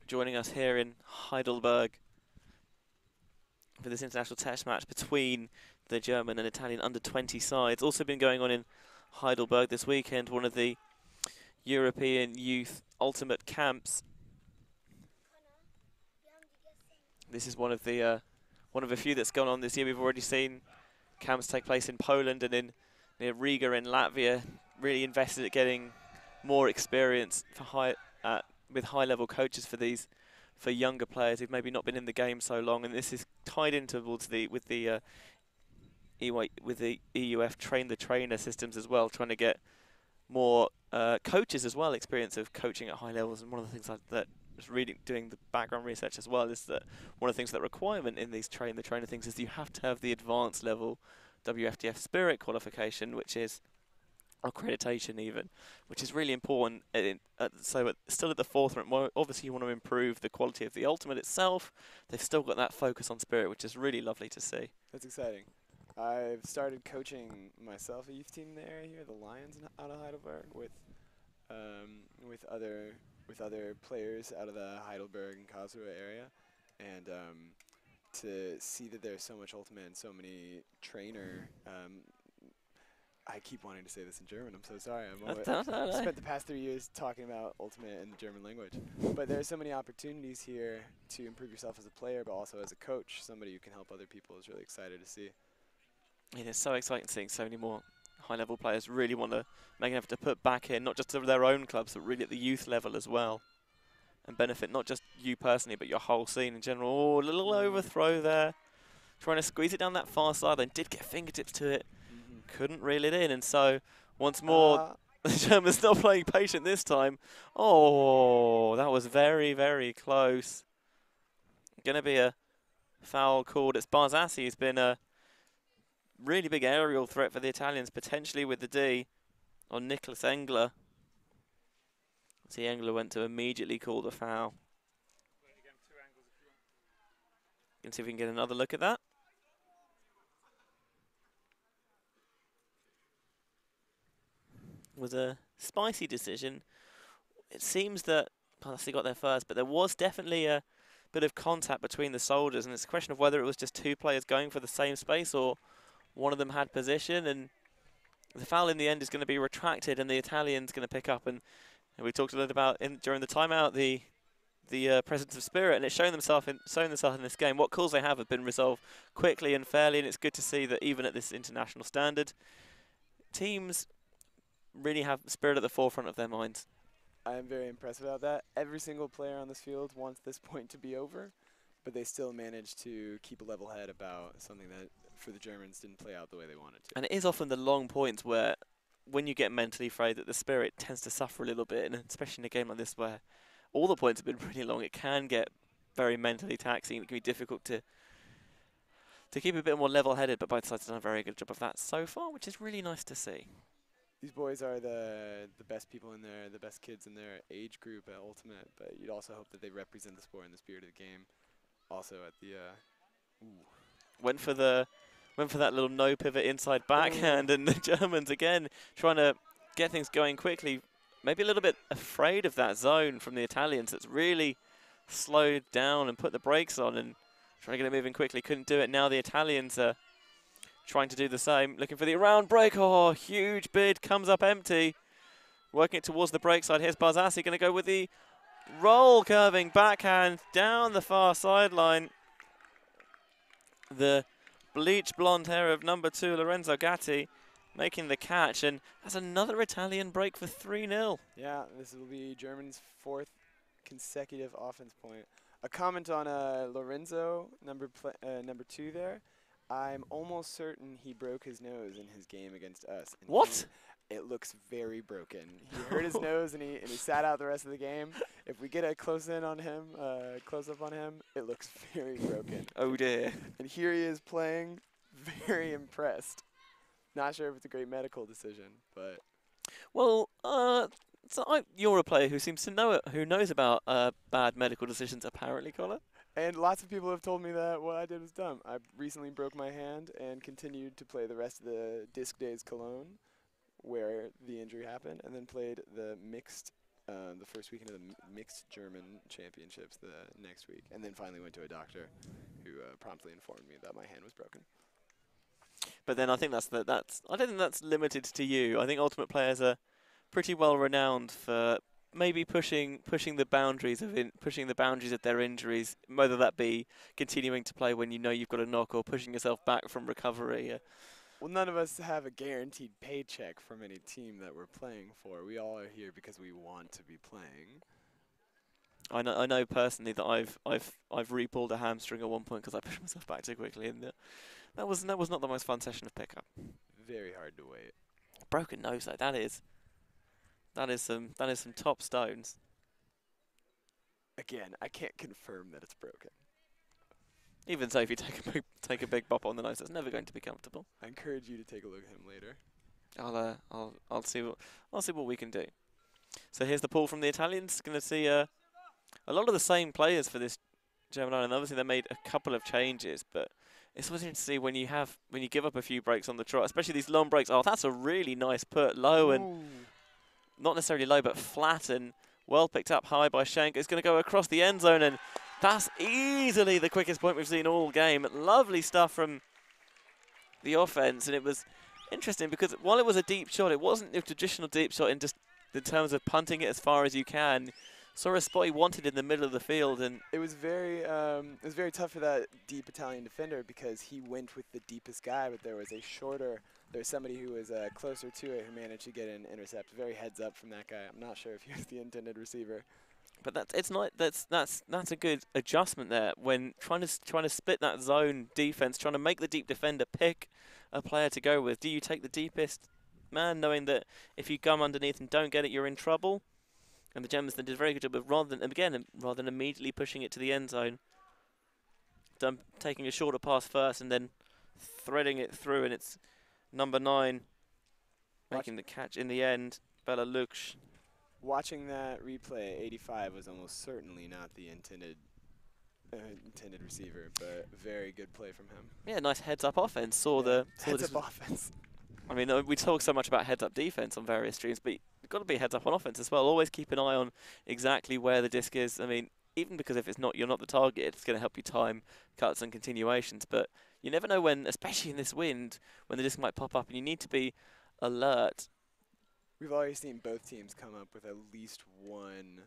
Joining us here in Heidelberg for this international test match between the German and Italian under-20 sides. Also been going on in Heidelberg this weekend, one of the European youth ultimate camps. This is one of a few that's gone on this year. We've already seen camps take place in Poland and in near Riga in Latvia. Really invested at getting more experience for with high-level coaches for younger players who've maybe not been in the game so long. And this is tied in towards with the EUF train the trainer systems as well, trying to get more coaches as well, experience of coaching at high levels. And one of the things that was doing the background research as well, is that one of the things that requirement in these train the trainer things is you have to have the advanced level WFDF Spirit qualification, which is accreditation even, which is really important. So still at the forefront, obviously you want to improve the quality of the ultimate itself. They've still got that focus on Spirit, which is really lovely to see. That's exciting. I've started coaching myself a youth team in the area here, the Lions out of Heidelberg, with other players out of the Heidelberg and Karlsruhe area, and to see that there's so much ultimate and so many trainer. I keep wanting to say this in German. I'm so sorry. I've spent the past 3 years talking about ultimate in the German language. But there are so many opportunities here to improve yourself as a player, but also as a coach. Somebody who can help other people is really excited to see. It is so exciting seeing so many more high-level players really want to make an effort to put back in, not just to their own clubs, but really at the youth level as well, and benefit not just you personally, but your whole scene in general. Oh, a little overthrow there. Trying to squeeze it down that far side, then did get fingertips to it. Couldn't reel it in, and so once more the Germans not playing patient this time. Oh, that was very, very close. Going to be a foul called. It's Barzassi who's been a really big aerial threat for the Italians, potentially with the D on Nicholas Engler. See, Engler went to immediately call the foul. Let's see if we can get another look at that. Was a spicy decision. It seems that Palazzi got there first, but there was definitely a bit of contact between the soldiers, and it's a question of whether it was just two players going for the same space or one of them had position, and the foul in the end is going to be retracted and the Italian's going to pick up. And we talked a little about during the timeout the presence of Spirit, and it's shown themselves in this game. What calls they have been resolved quickly and fairly, and it's good to see that even at this international standard, teams really have Spirit at the forefront of their minds. I am very impressed about that. Every single player on this field wants this point to be over, but they still manage to keep a level head about something that, for the Germans, didn't play out the way they wanted to. And it is often the long points where, when you get mentally frayed, that the Spirit tends to suffer a little bit, and especially in a game like this where all the points have been really long, it can get very mentally taxing. It can be difficult to to keep a bit more level-headed, but both sides have done a very good job of that so far, which is really nice to see. These boys are the best people in their, the best kids in their age group at Ultimate, but you'd also hope that they represent the sport and the spirit of the game. Also at the, Went for that little no pivot inside backhand, and the Germans again trying to get things going quickly. Maybe a little bit afraid of that zone from the Italians. That's really slowed down and put the brakes on and trying to get it moving quickly. Couldn't do it. Now the Italians are trying to do the same. Looking for the around break. Oh, huge bid. Comes up empty. Working it towards the break side. Here's Barzassi going to go with the roll curving backhand down the far sideline. The bleach blonde hair of number 2, Lorenzo Gatti, making the catch. And that's another Italian break for 3-0. Yeah, this will be Germany's 4th consecutive offense point. A comment on Lorenzo, number 2 there. I'm almost certain he broke his nose in his game against us. And What? It looks very broken. He hurt his nose and he sat out the rest of the game. If we get a close up on him, it looks very broken. Oh dear. And here he is playing, very impressed. Not sure if it's a great medical decision, but Well, you're a player who seems to know it, who knows about bad medical decisions, apparently, Colin. and lots of people have told me that what I did was dumb. I recently broke my hand and continued to play the rest of the Disc Days Cologne, where the injury happened, and then played the first weekend of the mixed German championships the next week, and then finally went to a doctor who promptly informed me that my hand was broken. But then I think I don't think that's limited to you. I think Ultimate players are pretty well renowned for maybe pushing the boundaries of their injuries, whether that be continuing to play when you know you've got a knock or pushing yourself back from recovery. Well, none of us have a guaranteed paycheck from any team that we're playing for. We all are here because we want to be playing. I know personally that I've re-pulled a hamstring at one point because I pushed myself back too quickly, and that was not the most fun session of pickup. Very hard to wait. Broken nose though, that is some top stones. Again, I can't confirm that it's broken. Even so, if you take a big bop on the nose, that's never going to be comfortable. I encourage you to take a look at him later. I'll see what we can do. So here's the pull from the Italians. Going to see a lot of the same players for this German island. Obviously, they made a couple of changes, but it's always interesting to see when you give up a few breaks on the trot, especially these long breaks. Oh, that's a really nice put, low and not necessarily low, but flat and well picked up high by Schenk. It's going to go across the end zone, and that's easily the quickest point we've seen all game. Lovely stuff from the offense, and it was interesting because while it was a deep shot, it wasn't a traditional deep shot in terms of punting it as far as you can. Saw a spot he wanted in the middle of the field, and it was very tough for that deep Italian defender because he went with the deepest guy, but there was somebody who was closer to it who managed to get an intercept. Very heads up from that guy. I'm not sure if he was the intended receiver. But that's a good adjustment there when trying to split that zone defense, trying to make the deep defender pick a player to go with. Do you take the deepest man, knowing that if you gum underneath and don't get it, you're in trouble? And the Germans then did a very good job of rather than immediately pushing it to the end zone, taking a shorter pass first and then threading it through, and it's number 9 making the catch in the end, Bela Luksz. Watching that replay, 85 was almost certainly not the intended receiver, but very good play from him. Yeah, nice heads-up offense. Heads-up offense. I mean, we talk so much about heads-up defense on various streams, but you've got to be heads-up on offense as well. Always keep an eye on exactly where the disc is. I mean, even because if you're not the target, it's going to help you time cuts and continuations. But you never know when, especially in this wind, when the disc might pop up, and you need to be alert. We've already seen both teams come up with at least one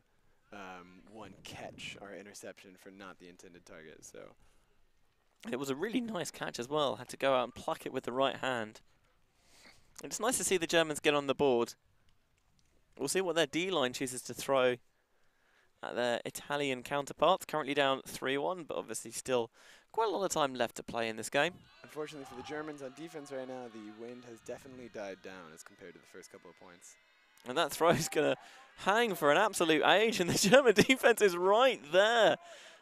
catch or interception for not the intended target. So it was a really nice catch as well. Had to go out and pluck it with the right hand. And it's nice to see the Germans get on the board. We'll see what their D-line chooses to throw at their Italian counterparts. Currently down 3-1, but obviously still quite a lot of time left to play in this game. Unfortunately for the Germans on defense right now, the wind has definitely died down as compared to the first couple of points. And that throw is going to hang for an absolute age, and the German defense is right there.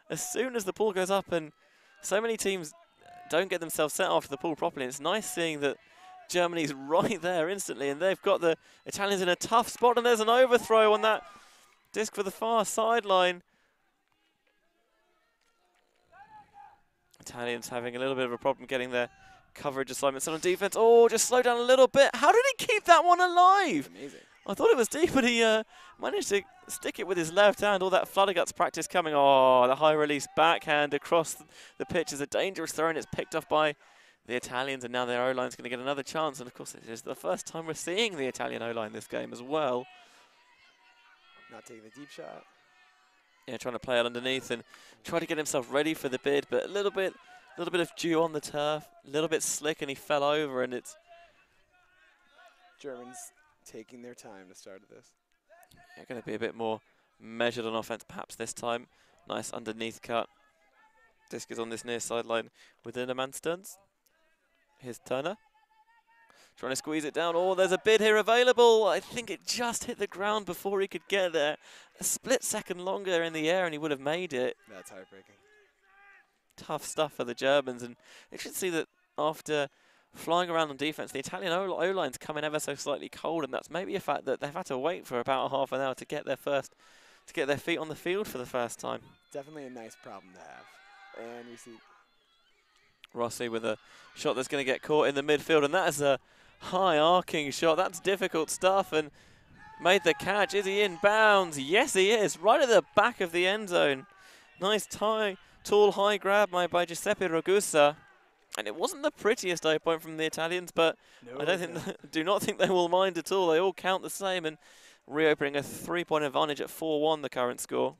As soon as the ball goes up, and so many teams don't get themselves set after the pull properly. And it's nice seeing that Germany's right there instantly, and they've got the Italians in a tough spot, and there's an overthrow on that disc for the far sideline. Italians having a little bit of a problem getting their coverage assignments on defense. Oh, just slow down a little bit. How did he keep that one alive? Amazing. I thought it was deep, but he managed to stick it with his left hand. All that Flutterguts practice coming. Oh, the high release backhand across the pitch is a dangerous throw, and it's picked off by the Italians, and now their O-line's going to get another chance. And of course, it is the first time we're seeing the Italian O-line this game as well. Not taking the deep shot. Yeah, trying to play it underneath and try to get himself ready for the bid, but a little bit of dew on the turf, a little bit slick, and he fell over, and it's Germans taking their time to start this. going to be a bit more measured on offense perhaps this time. Nice underneath cut. Disc is on this near sideline within a man's stance. Here's Turner. Trying to squeeze it down. Oh, there's a bid here available. I think it just hit the ground before he could get there. A split second longer in the air and he would have made it. That's heartbreaking. Tough stuff for the Germans. And you should see that after flying around on defense, the Italian O-line's coming ever so slightly cold, and that's maybe a fact that they've had to wait for about half an hour to get their feet on the field for the first time. Definitely a nice problem to have. And we see Rossi with a shot that's going to get caught in the midfield, and that is a high arcing shot. That's difficult stuff, and made the catch. Is he in bounds? Yes, he is. Right at the back of the end zone. Nice tall high grab by Giuseppe Ragusa. And it wasn't the prettiest high point from the Italians, but no, I do not think they will mind at all. They all count the same, and reopening a 3-point advantage at 4-1, the current score.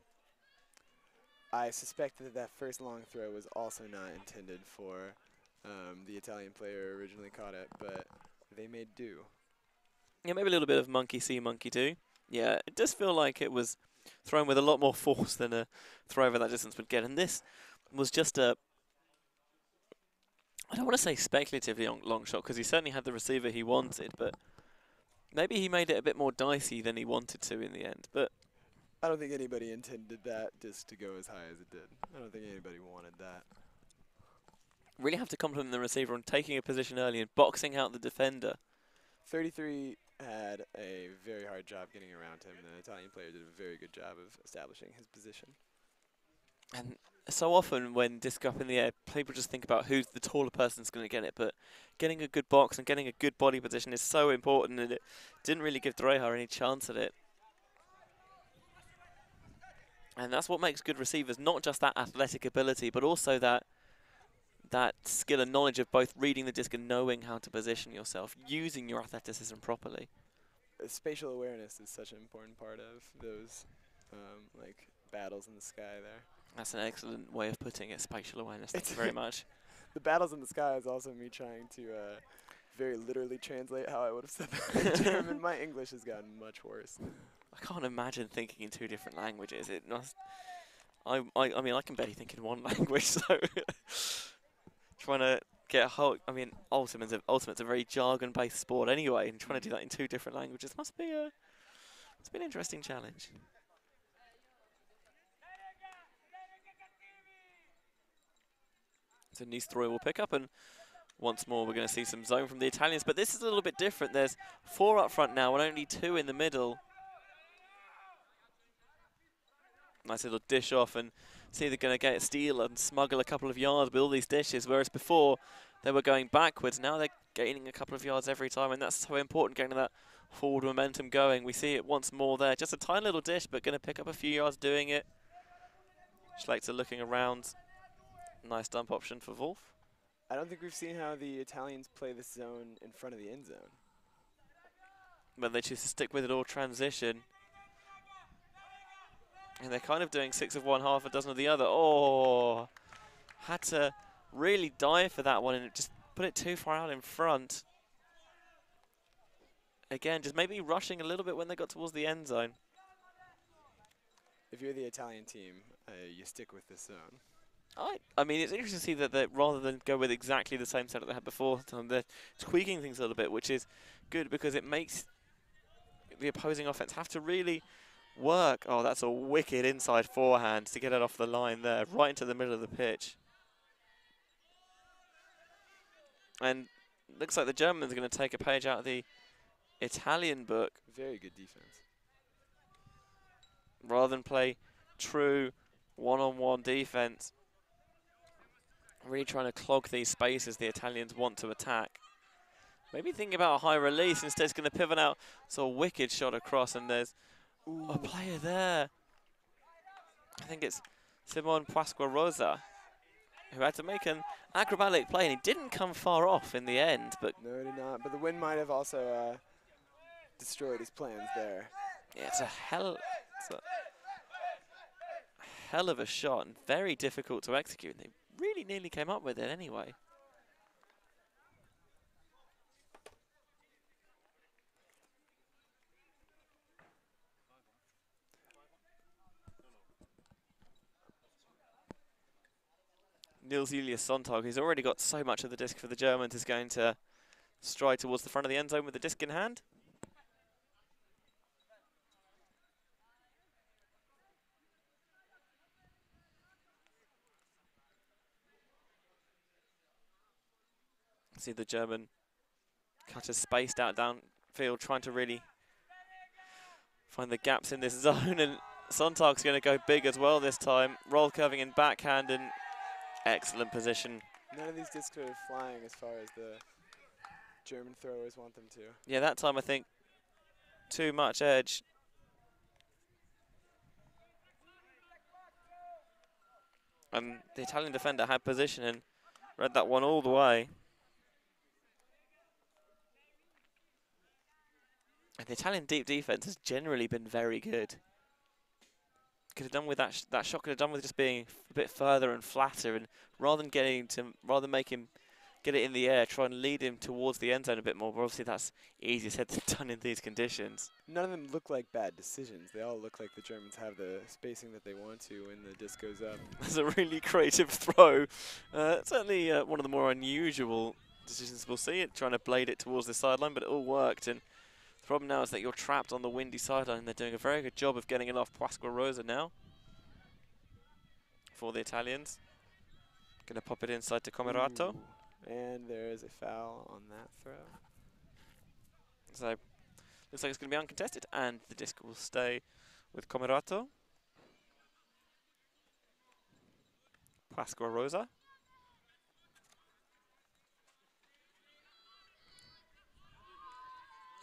I suspect that first long throw was also not intended for the Italian player originally caught it, but they made do. Yeah, maybe a little bit of monkey see, monkey do. Yeah, it does feel like it was thrown with a lot more force than a throw over that distance would get. And this was just a, I don't want to say speculatively long shot, because he certainly had the receiver he wanted, but maybe he made it a bit more dicey than he wanted to in the end. But I don't think anybody intended that disc to go as high as it did. I don't think anybody wanted that. Really have to compliment the receiver on taking a position early and boxing out the defender. 33 had a very hard job getting around him. The Italian player did a very good job of establishing his position. And so often when disc up in the air, people just think about who's the taller person's going to get it, but getting a good box and getting a good body position is so important, and it didn't really give Dreja any chance at it. And that's what makes good receivers, not just that athletic ability, but also that skill and knowledge of both reading the disc and knowing how to position yourself, using your athleticism properly. Spatial awareness is such an important part of those like battles in the sky there. That's an excellent way of putting it, spatial awareness. Thank you very much. The battles in the sky is also me trying to very literally translate how I would have said that in German. My English has gotten much worse. I can't imagine thinking in two different languages. It must. I mean, I can barely think in one language, so trying to get a whole. I mean, Ultimate's a very jargon-based sport anyway, and trying to do that in two different languages must be an interesting challenge. So Nistelrooy will pick up, and once more we're going to see some zone from the Italians, but this is a little bit different. There's 4 up front now and only 2 in the middle. Nice little dish off, and see they're going to get a steal and smuggle a couple of yards with all these dishes, whereas before they were going backwards. Now they're gaining a couple of yards every time, and that's so important, getting that forward momentum going. We see it once more there. Just a tiny little dish, but going to pick up a few yards doing it. Schlechter looking around. Nice dump option for Wolf. I don't think we've seen how the Italians play this zone in front of the end zone. But they choose to stick with it all transition. And they're kind of doing 6 of one, half a dozen of the other. Oh, had to really dive for that one and just put it too far out in front. Again, just maybe rushing a little bit when they got towards the end zone. If you're the Italian team, you stick with this zone. I mean, it's interesting to see that rather than go with exactly the same setup they had before, they're tweaking things a little bit, which is good because it makes the opposing offense have to really work. Oh, that's a wicked inside forehand to get it off the line there, right into the middle of the pitch. And looks like the Germans are going to take a page out of the Italian book. Very good defense. Rather than play true one-on-one defense. Really trying to clog these spaces the Italians want to attack. Maybe thinking about a high release. Instead, it's going to pivot out. So a wicked shot across, and there's a player there. I think it's Simon Pasquarosa, who had to make an acrobatic play, and he didn't come far off in the end. But no, he did not. But the wind might have also destroyed his plans there. yeah, it's a hell of a shot, and very difficult to execute. They really nearly came up with it anyway. Nils Julius Sonntag, who's already got so much of the disc for the Germans, is going to stride towards the front of the end zone with the disc in hand. See the German cutters spaced out downfield, trying to really find the gaps in this zone, and Sonntag's going to go big as well this time. Roll curving in backhand and excellent position. None of these discs are flying as far as the German throwers want them to. Yeah, that time I think too much edge. And the Italian defender had position and read that one all the way. And the Italian deep defense has generally been very good. Could have done with that shot. Could have done with just being a bit further and flatter, and rather than make him get it in the air, try and lead him towards the end zone a bit more. But obviously that's easier said than done in these conditions. None of them look like bad decisions. They all look like the Germans have the spacing that they want to when the disc goes up. That's a really creative throw. Certainly one of the more unusual decisions we'll see. It trying to blade it towards the sideline, but it all worked. And the problem now is that you're trapped on the windy sideline. They're doing a very good job of getting it off Pasquarosa now for the Italians. Going to pop it inside to Comerato. And there is a foul on that throw. So looks like it's going to be uncontested, and the disc will stay with Comerato. Pasquarosa.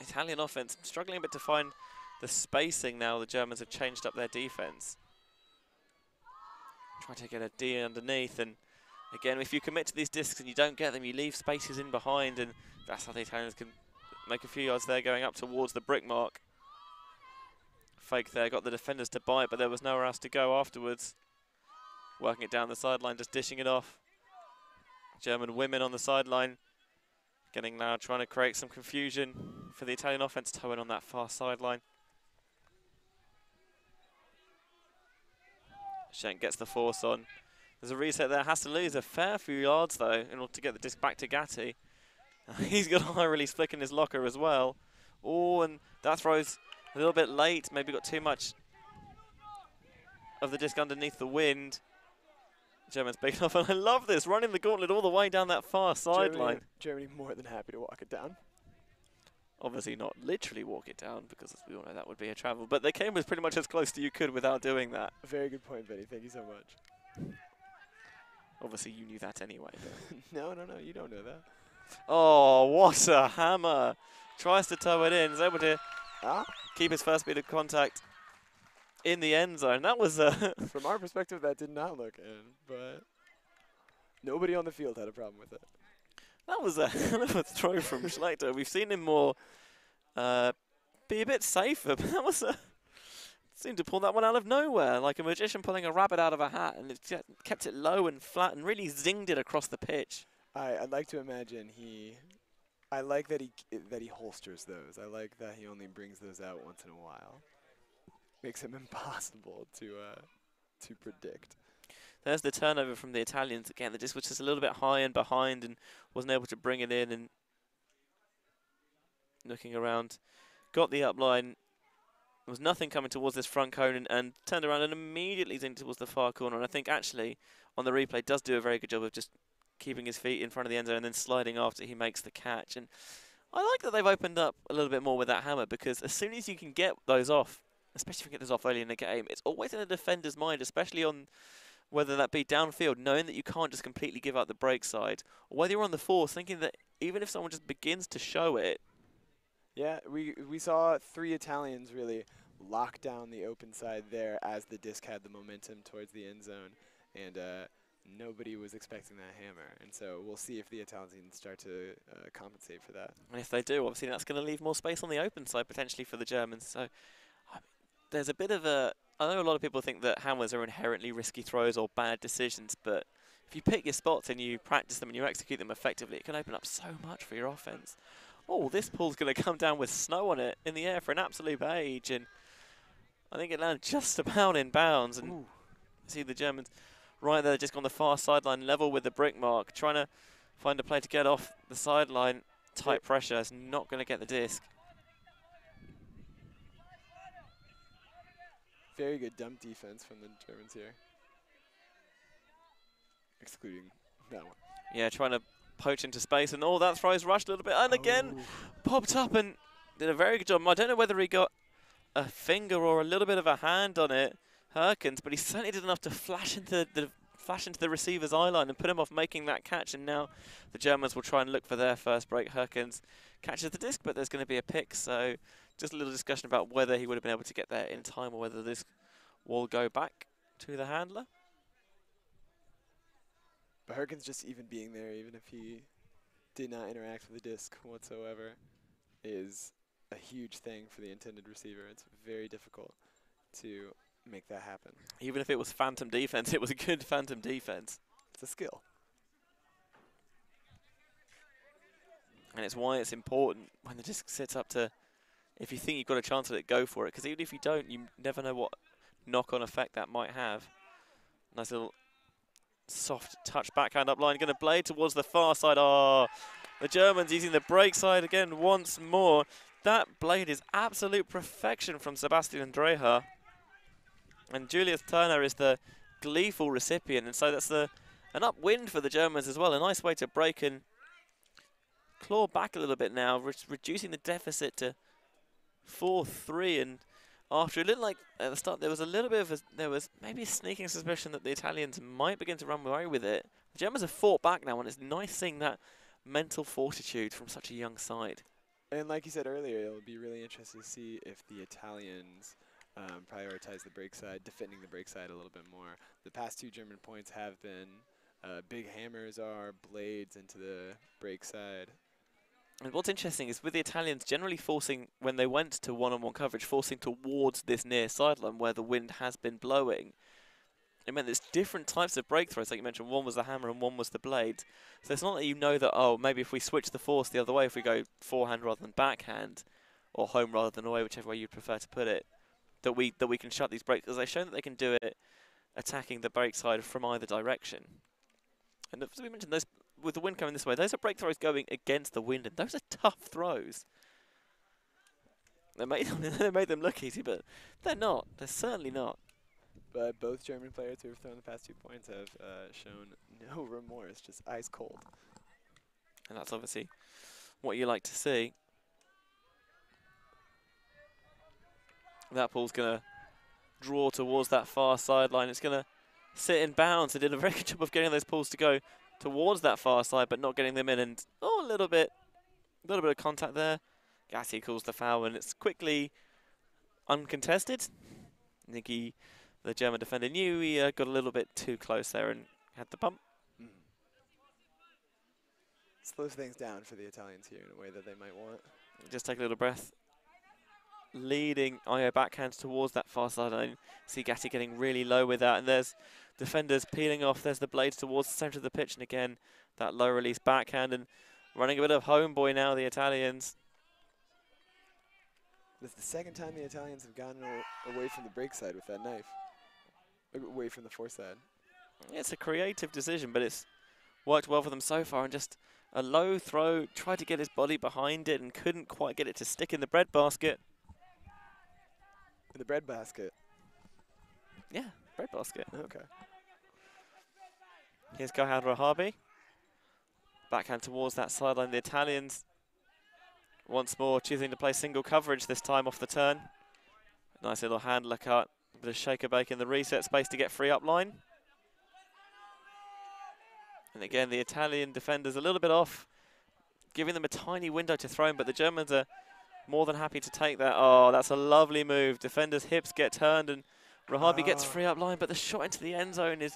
Italian offense struggling a bit to find the spacing now. The Germans have changed up their defense. Try to get a D underneath, and again, if you commit to these discs and you don't get them, you leave spaces in behind, and that's how the Italians can make a few yards there going up towards the brick mark. Fake there, got the defenders to bite, but there was nowhere else to go afterwards. Working it down the sideline, just dishing it off. German women on the sideline. Getting now, trying to create some confusion for the Italian offense, towing on that far sideline. Schenk gets the force on. There's a reset there, has to lose a fair few yards though in order to get the disc back to Gatti. He's got a high release flick in his locker as well. Oh, and that throw's a little bit late, maybe got too much of the disc underneath the wind. German's big enough, and I love this, running the gauntlet all the way down that far sideline. Germany more than happy to walk it down. Obviously not literally walk it down, because as we all know that would be a travel, but they came as pretty much as close to you could without doing that. Very good point, Benny. Thank you so much. Obviously you knew that anyway. No, you don't know that. Oh, what a hammer. Tries to tow it in, is able to keep his first bit of contact in the end zone. That was from our perspective, that did not look in, but nobody on the field had a problem with it. That was a hell of a throw from Schlechter. We've seen him more be a bit safer, but that was seemed to pull that one out of nowhere, like a magician pulling a rabbit out of a hat, and it kept it low and flat and really zinged it across the pitch. I'd like to imagine I like that he holsters those. I like that he only brings those out once in a while. Makes him impossible to predict. There's the turnover from the Italians again. The disc was just a little bit high and behind and wasn't able to bring it in. And looking around, got the upline. There was nothing coming towards this front cone, and turned around and immediately zinged towards the far corner. And I think actually on the replay does do a very good job of just keeping his feet in front of the end zone and then sliding after he makes the catch. And I like that they've opened up a little bit more with that hammer, because as soon as you can get those off, especially if you get those off early in the game, it's always in a defender's mind, especially on whether that be downfield, knowing that you can't just completely give up the break side, or whether you're on the force, thinking that even if someone just begins to show it. Yeah, we saw 3 Italians really lock down the open side there as the disc had the momentum towards the end zone, and nobody was expecting that hammer. And so we'll see if the Italians can start to compensate for that. And if they do, obviously that's going to leave more space on the open side potentially for the Germans. So there's a bit of a... I know a lot of people think that hammers are inherently risky throws or bad decisions, but if you pick your spots and you practice them and you execute them effectively, it can open up so much for your offense. Oh, this pool's going to come down with snow on it in the air for an absolute age, and I think it landed just about in bounds. And see the Germans right there, just on the far sideline, level with the brick mark, trying to find a play to get off the sideline. Tight pressure is not going to get the disc. Very good dump defense from the Germans here, excluding that one. Yeah, trying to poach into space, and that throws rushed a little bit, and again popped up and did a very good job. I don't know whether he got a finger or a little bit of a hand on it, Herkins, but he certainly did enough to flash into the receiver's eye line and put him off making that catch. And now the Germans will try and look for their first break. Herkins catches the disc, but there's going to be a pick, so just a little discussion about whether he would have been able to get there in time or whether this will go back to the handler. But Herkins just even being there, even if he did not interact with the disc whatsoever, is a huge thing for the intended receiver. It's very difficult to make that happen. Even if it was phantom defense, it was a good phantom defense. It's a skill. And it's why it's important when the disc sits up to, if you think you've got a chance at it, go for it. Because even if you don't, you never know what knock-on effect that might have. Nice little soft touch backhand up line, going to blade towards the far side. Oh, the Germans using the break side again once more. That blade is absolute perfection from Sebastian Dreher. And Julius Turner is the gleeful recipient, and so that's an upwind for the Germans as well. A nice way to break and claw back a little bit now, reducing the deficit to 4-3. And after it looked like at the start there was a little bit of there was maybe a sneaking suspicion that the Italians might begin to run away with it. The Germans have fought back now, and it's nice seeing that mental fortitude from such a young side. And like you said earlier, it'll be really interesting to see if the Italians prioritize the break side, defending the break side a little bit more. The past 2 German points have been big hammers or blades into the break side. And what's interesting is with the Italians generally forcing, when they went to one-on-one coverage, forcing towards this near sideline where the wind has been blowing. It meant there's different types of breakthroughs, like you mentioned. One was the hammer and one was the blade. So it's not that you know that, oh, maybe if we switch the force the other way, if we go forehand rather than backhand, or home rather than away, whichever way you prefer to put it, that we can shut these breaks. Because they've shown that they can do it attacking the break side from either direction. And as we mentioned, those, with the wind coming this way, those are break throws going against the wind, and those are tough throws. They made them look easy, but they're not. They're certainly not. But both German players who have thrown the past 2 points have shown no remorse, just ice cold. And that's obviously what you like to see. That ball's going to draw towards that far sideline. It's going to sit in bounds. They did a very good job of getting those balls to go towards that far side, but not getting them in. And a little bit of contact there. Gassi calls the foul, and it's quickly uncontested. I think the German defender knew he got a little bit too close there and had the bump. Slows things down for the Italians here in a way that they might want. Just take a little breath. Leading IO backhands towards that far sideline. See Gatti getting really low with that, and there's defenders peeling off. There's the blades towards the centre of the pitch, and again that low release backhand, and running a bit of homeboy now, the Italians. This is the second time the Italians have gotten away from the break side with that knife. Away from the force side. Yeah, it's a creative decision, but it's worked well for them so far, and just a low throw, tried to get his body behind it and couldn't quite get it to stick in the bread basket. In the bread basket? Yeah, bread basket. Okay. Here's Gohad Rahabi. Backhand towards that sideline. The Italians once more choosing to play single coverage this time off the turn. Nice little handler cut. A bit of shaker bake in the reset space to get free up line. And again, the Italian defenders a little bit off, giving them a tiny window to throw in, but the Germans are more than happy to take that. Oh, that's a lovely move. Defenders' hips get turned and Rahabi gets free up line, but the shot into the end zone is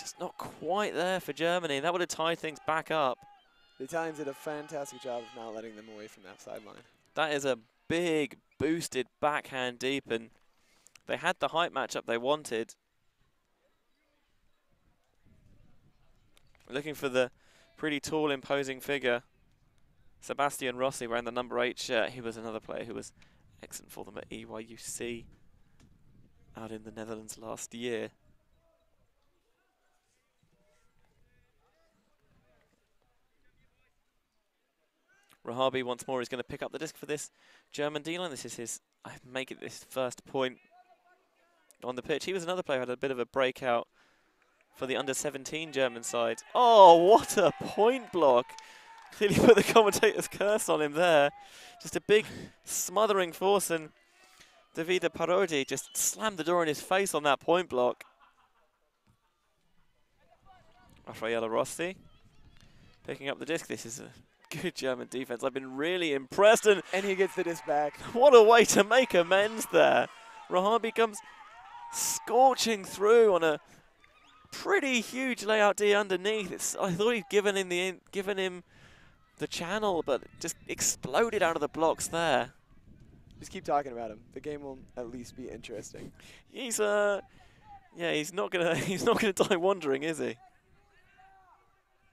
just not quite there for Germany. That would have tied things back up. The Italians did a fantastic job of not letting them away from that sideline. That is a big boosted backhand deep, and they had the height matchup they wanted. Looking for the pretty tall, imposing figure. Sebastian Rossi wearing the number 8 shirt. He was another player who was excellent for them at EYUC out in the Netherlands last year. Rahabi once more is going to pick up the disc for this German D-line. This is his, I make it this first point on the pitch. He was another player who had a bit of a breakout for the under-17 German side. Oh, what a point block. Clearly put the commentator's curse on him there. Just a big smothering force, and Davide Parodi just slammed the door in his face on that point block. Raffaele Rossi picking up the disc. This is a good German defense. I've been really impressed. And he gets the disc back. What a way to make amends there. Rahabi comes scorching through on a pretty huge layout D underneath. I thought he'd given him the channel, but just exploded out of the blocks there. Just keep talking about him. The game will at least be interesting. He's yeah, he's not gonna die wandering, is he?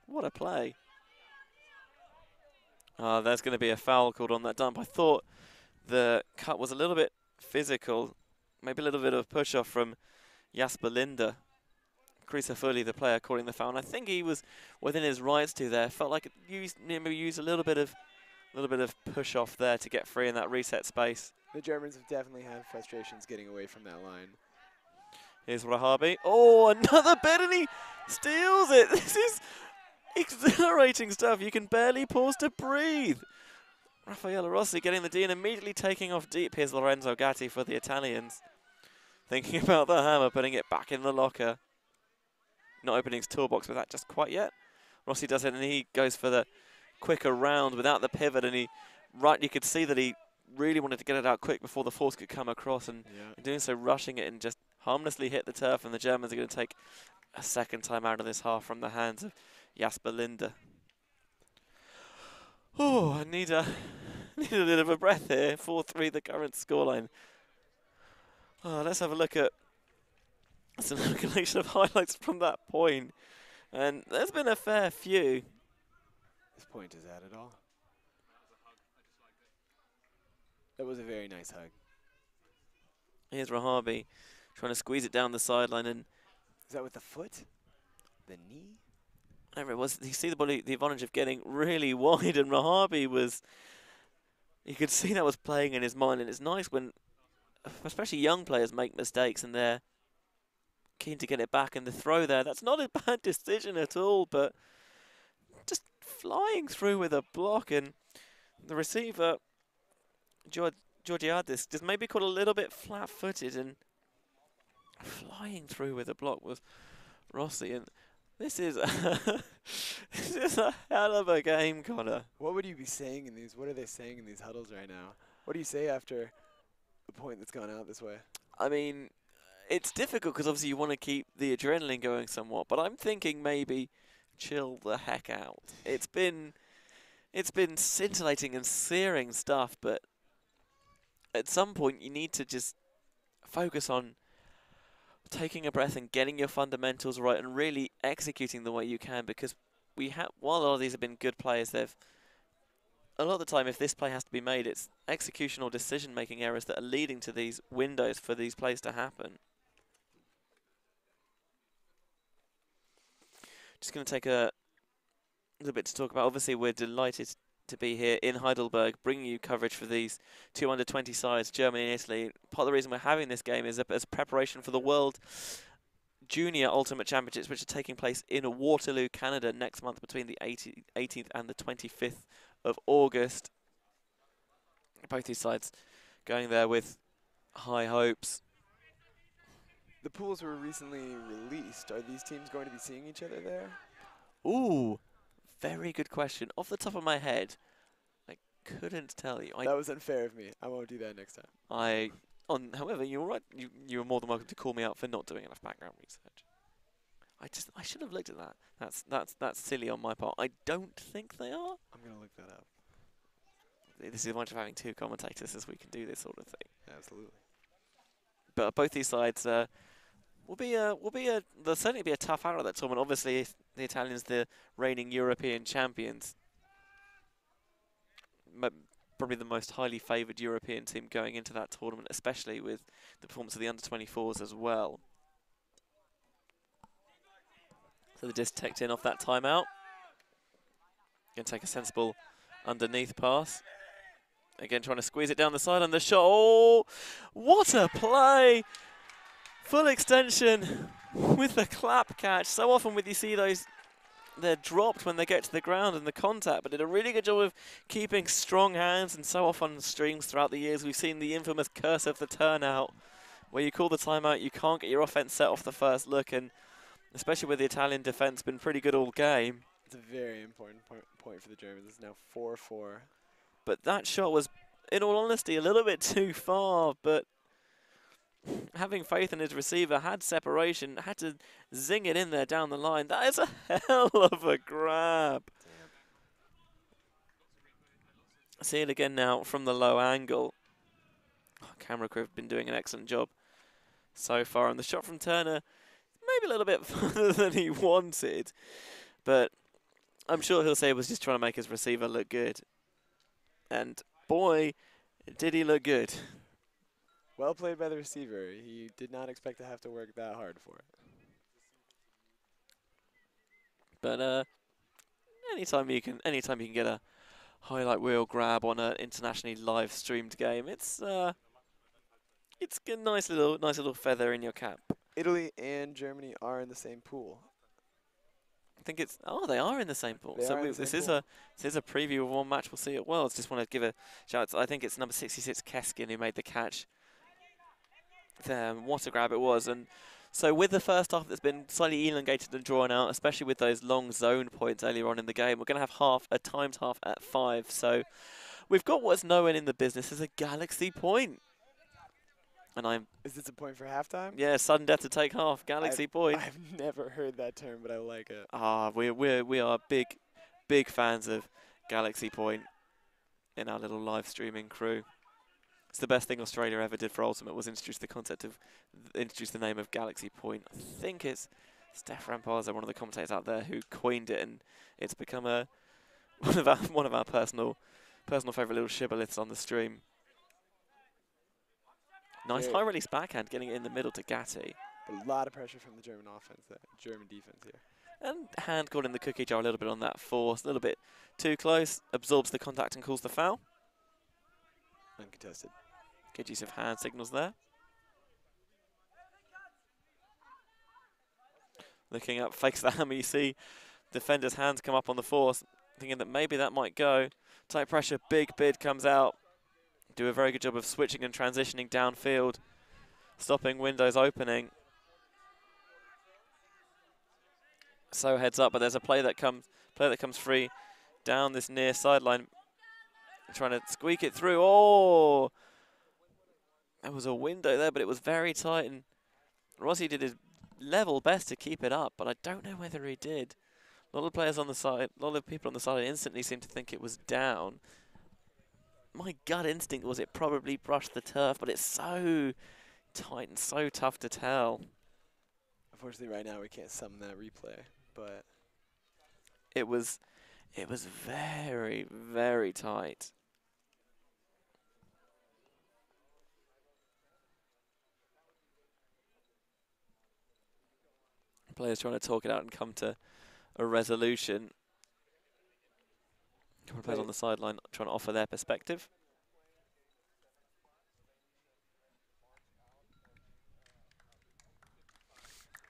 What a play. There's going to be a foul called on that dump. I thought the cut was a little bit physical, maybe a little bit of push-off from Jasper Linde. Chris Fully, the player, calling the foul. And I think he was within his rights to there. Felt like it maybe used a little bit of push-off there to get free in that reset space. The Germans have definitely had frustrations getting away from that line. Here's Rahabi. Oh, another bit, and he steals it. This is exhilarating stuff. You can barely pause to breathe. Raffaele Rossi getting the D and immediately taking off deep. Here's Lorenzo Gatti for the Italians. Thinking about the hammer, putting it back in the locker. Not opening his toolbox with that just quite yet. Rossi does it, and he goes for the quicker round without the pivot, and you could see that he really wanted to get it out quick before the force could come across, and in doing so, rushing it and just harmlessly hit the turf, and the Germans are going to take a second time out of this half from the hands of Jasper Linde. Oh, I need a little bit of a breath here. 4-3 the current scoreline. Oh, let's have a look at some collection of highlights from that point. And there's been a fair few. This point is at it all. That was a very nice hug. Here's Rahabi trying to squeeze it down the sideline. And is that with the foot? The knee? Whatever it was, you see the advantage of getting really wide, and Rahabi was, you could see that was playing in his mind, and it's nice when, especially young players, make mistakes and they're keen to get it back, and the throw there, that's not a bad decision at all, but just flying through with a block, and the receiver, Georgiadis, just maybe caught a little bit flat-footed, and flying through with a block was Rossi, and this is a hell of a game, Connor. What would you be saying in these? What are they saying in these huddles right now? What do you say after a point that's gone out this way? I mean, it's difficult because obviously you want to keep the adrenaline going somewhat, but I'm thinking maybe chill the heck out. It's been scintillating and searing stuff, but at some point you need to just focus on taking a breath and getting your fundamentals right and really executing the way you can, because while a lot of these have been good players, a lot of the time if this play has to be made, it's execution or decision-making errors that are leading to these windows for these plays to happen. Just going to take a little bit to talk about. Obviously, we're delighted to be here in Heidelberg, bringing you coverage for these two under-20 sides, Germany and Italy. Part of the reason we're having this game is as preparation for the World Junior Ultimate Championships, which are taking place in Waterloo, Canada next month between the 18th and the 25th of August. Both these sides going there with high hopes. The pools were recently released. Are these teams going to be seeing each other there? Ooh, very good question. Off the top of my head, I couldn't tell you. That was unfair of me. I won't do that next time. However, you're right. You're more than welcome to call me out for not doing enough background research. I should have looked at that. That's silly on my part. I don't think they are. I'm gonna look that up. This is much of having two commentators as we can do this sort of thing. Absolutely. But both these sides there'll certainly be a tough hour at that tournament. Obviously, the Italians, the reigning European champions, probably the most highly favoured European team going into that tournament, especially with the performance of the under-24s as well. So the disc teched in off that timeout. Going to take a sensible underneath pass. Again, trying to squeeze it down the side, and the shot. Oh, what a play! Full extension with the clap catch. So often when you see those, they're dropped when they get to the ground and the contact, but did a really good job of keeping strong hands. And so often on streams throughout the years, we've seen the infamous curse of the turnout, where you call the timeout, you can't get your offense set off the first look, and especially with the Italian defense been pretty good all game. It's a very important point for the Germans. It's now 4-4. But that shot was, in all honesty, a little bit too far, but having faith in his receiver, had separation, had to zing it in there down the line. That is a hell of a grab. Damn. See it again now from the low angle. Camera crew have been doing an excellent job so far. And the shot from Turner, maybe a little bit further than he wanted, but I'm sure he'll say he was just trying to make his receiver look good. And boy, did he look good. Well played by the receiver. He did not expect to have to work that hard for it. But anytime you can get a highlight reel grab on an internationally live streamed game, it's a nice little feather in your cap. Italy and Germany are in the same pool. I think it's they are in the same pool. So this is a preview of one match we'll see at Worlds. Just want to give a shout out. I think it's number 66 Keskin who made the catch. What a grab it was. And so with the first half that's been slightly elongated and drawn out, especially with those long zone points earlier on in the game, we're going to have a timed half at 5. So we've got what's known in the business as a galaxy point. And Is this a point for halftime? Yeah, sudden death to take half, galaxy point. I've never heard that term, but I like it. We are big fans of galaxy point in our little live streaming crew. It's the best thing Australia ever did for Ultimate, was introduce the name of Galaxy Point. I think it's Steph Rampazzo, one of the commentators out there, who coined it, and it's become one of our personal favourite little shibboleths on the stream. Nice high release backhand, getting it in the middle to Gatti. But a lot of pressure from the German offense there, German defense here. And hand caught in the cookie jar a little bit on that force, a little bit too close, absorbs the contact and calls the foul. Uncontested. Good use of hand signals there. Looking up, fakes the hammer. You see defender's hands come up on the force, thinking that maybe that might go. Tight pressure, big bid comes out. Do a very good job of switching and transitioning downfield, stopping windows opening. So heads up, but there's a play that comes free down this near sideline, trying to squeak it through. Oh, there was a window there, but it was very tight, and Rossi did his level best to keep it up, but I don't know whether he did. A lot of players on the side, a lot of people on the side instantly seemed to think it was down. My gut instinct was it probably brushed the turf, but it's so tight and so tough to tell. Unfortunately, right now we can't summon that replay, but it was very, very tight. Players trying to talk it out and come to a resolution. A couple of players on the sideline trying to offer their perspective.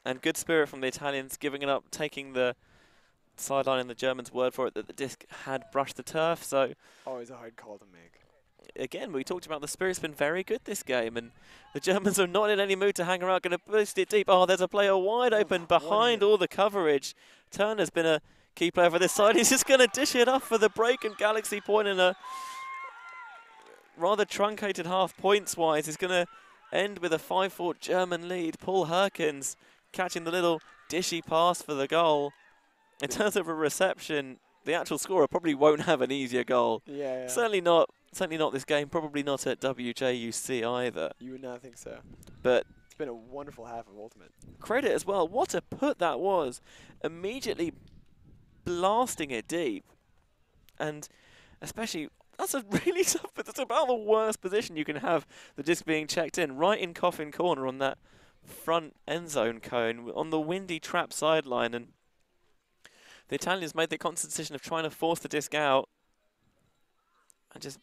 And good spirit from the Italians, giving it up, taking the sideline and the Germans' word for it that the disc had brushed the turf. So Always a hard call to make. again, we talked about the spirit's been very good this game, and the Germans are not in any mood to hang around, going to boost it deep. Oh, there's a player wide open behind all the coverage. Turner's been a key player for this side. He's just going to dish it off for the break, and Galaxy point in a rather truncated half points-wise. He's going to end with a 5-4 German lead. Paul Herkins catching the little dishy pass for the goal. In terms of a reception, the actual scorer probably won't have an easier goal. Yeah. Certainly not this game, probably not at WJUC either. You would not think so. But it's been a wonderful half of Ultimate. Credit as well, what a put that was. Immediately blasting it deep. And especially, that's a really tough, but that's about the worst position you can have the disc being checked in. Right in coffin corner on that front end zone cone, on the windy trap sideline. And the Italians made the conscious decision of trying to force the disc out. And just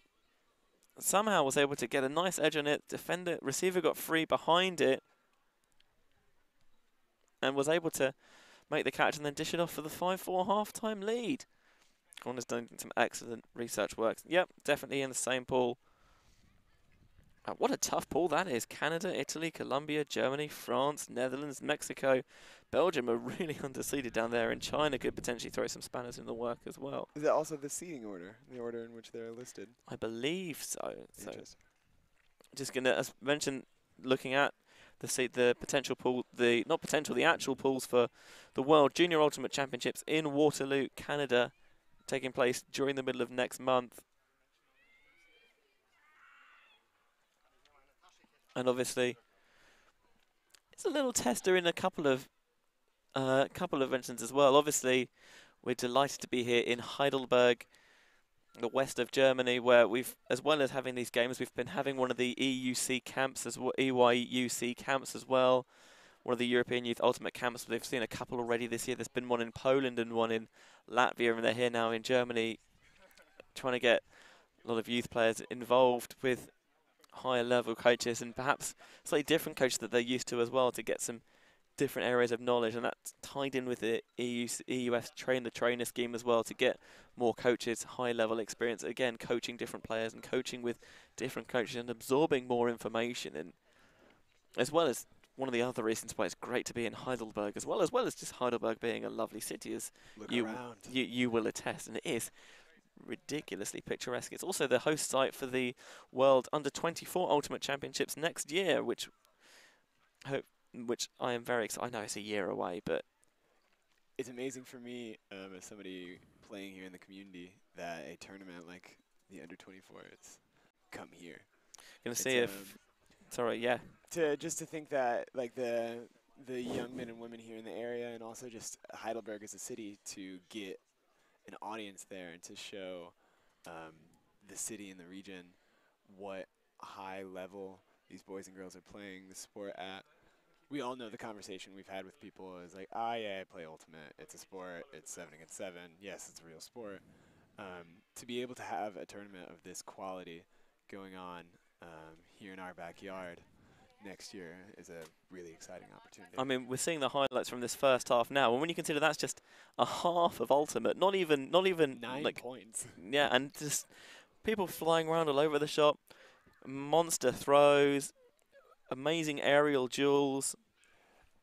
somehow was able to get a nice edge on it. Defender, receiver got free behind it. And was able to make the catch and then dish it off for the 5-4 half-time lead. Corner's done some excellent research work. Yep, definitely in the same pool. What a tough pool that is. Canada, Italy, Colombia, Germany, France, Netherlands, Mexico. Belgium are really underseeded down there, and China could potentially throw some spanners in the work as well. Is that also the seeding order, the order in which they're listed? I believe so. So, Interesting. just going to, as mentioned, looking at the potential pool, the actual pools for the World Junior Ultimate Championships in Waterloo, Canada, taking place during the middle of next month. And obviously, it's a little tester in a couple of mentions as well. Obviously, we're delighted to be here in Heidelberg, the west of Germany, where we've, as well as having these games, we've been having one of the EUC camps as well, EYUC camps as well, one of the European Youth Ultimate camps. They've seen a couple already this year. There's been one in Poland and one in Latvia, and they're here now in Germany, trying to get a lot of youth players involved with higher level coaches and perhaps slightly different coaches that they're used to as well, to get some different areas of knowledge, and that's tied in with the EUS train the trainer scheme as well, to get more coaches, high level experience, again coaching different players and coaching with different coaches and absorbing more information. And as well as one of the other reasons why it's great to be in Heidelberg, as well as just Heidelberg being a lovely city, as you will attest, and it is ridiculously picturesque. It's also the host site for the World Under-24 Ultimate Championships next year, which I am very excited. I know it's a year away, but it's amazing for me as somebody playing here in the community that a tournament like the Under-24s come here. Gonna see if sorry, yeah. To think that like the young men and women here in the area, and also just Heidelberg as a city, to get an audience there and to show the city and the region what high level these boys and girls are playing the sport at. We all know the conversation we've had with people is like, yeah, I play Ultimate. It's a sport. It's 7 against 7. Yes, it's a real sport. To be able to have a tournament of this quality going on here in our backyard next year is a really exciting opportunity. I mean, we're seeing the highlights from this first half now, and when you consider that's just a half of Ultimate, not even 9 points. Yeah, and just people flying around all over the shop, monster throws, amazing aerial duels.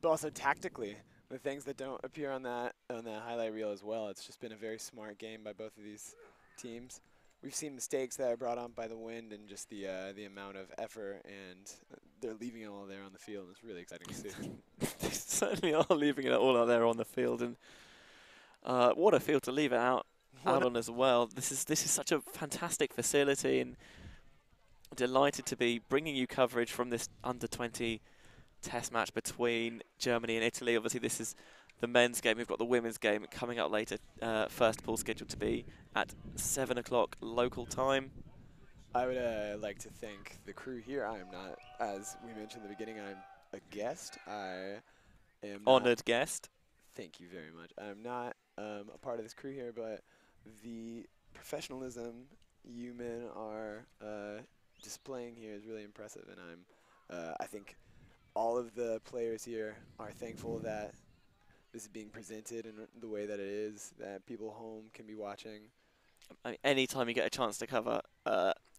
But also tactically, the things that don't appear on that highlight reel as well. It's just been a very smart game by both of these teams. We've seen mistakes that are brought on by the wind and just the amount of effort, and they're leaving it all there on the field. It's really exciting to see. They certainly are leaving it all out there on the field, and what a field to leave it out on as well. This is such a fantastic facility, and delighted to be bringing you coverage from this under-20 test match between Germany and Italy. Obviously, this is the men's game. We've got the women's game coming up later. First pool scheduled to be at 7 o'clock local time. I would like to thank the crew here. I am not, as we mentioned in the beginning, I'm a guest. I am honoured guest. Thank you very much. I'm not a part of this crew here, but the professionalism you men are displaying here is really impressive, and I think all of the players here are thankful that this is being presented in the way that it is, that people home can be watching. I mean, any time you get a chance to cover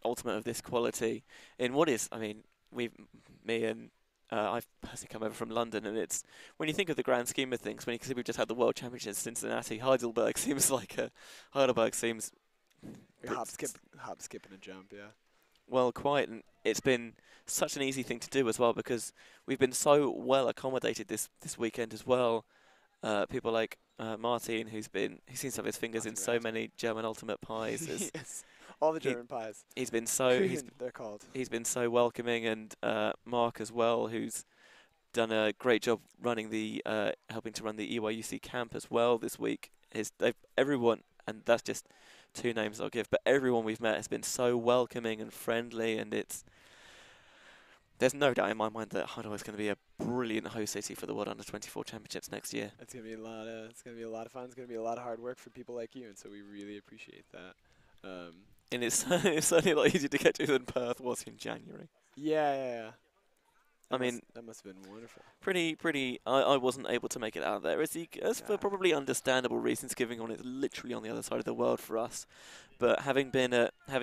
Ultimate of this quality in what is, I mean, me and I've personally come over from London, and it's when you think of the grand scheme of things, when you consider we've just had the World Championships in Cincinnati, Heidelberg seems like Heidelberg seems Hop, skip, and a jump, yeah. well, quite, and it's been such an easy thing to do as well because we've been so well accommodated this weekend as well. People like Martin, who seems to have his fingers in so many German Ultimate pies. Yes, all the German pies. He's been so they're called. He's been so welcoming, and Mark as well, who's done a great job running helping to run the EYUC camp as well this week. Everyone, and that's just 2 names I'll give, but everyone we've met has been so welcoming and friendly, and there's no doubt in my mind that Heidelberg is going to be a brilliant host city for the World Under-24 Championships next year. It's going to be a lot of fun. It's going to be a lot of hard work for people like you, and so we really appreciate that. And it's certainly a lot easier to get to than Perth was in January. Yeah. I mean, that must have been wonderful. Pretty. I wasn't able to make it out there, as for probably understandable reasons, given on it's literally on the other side of the world for us. But having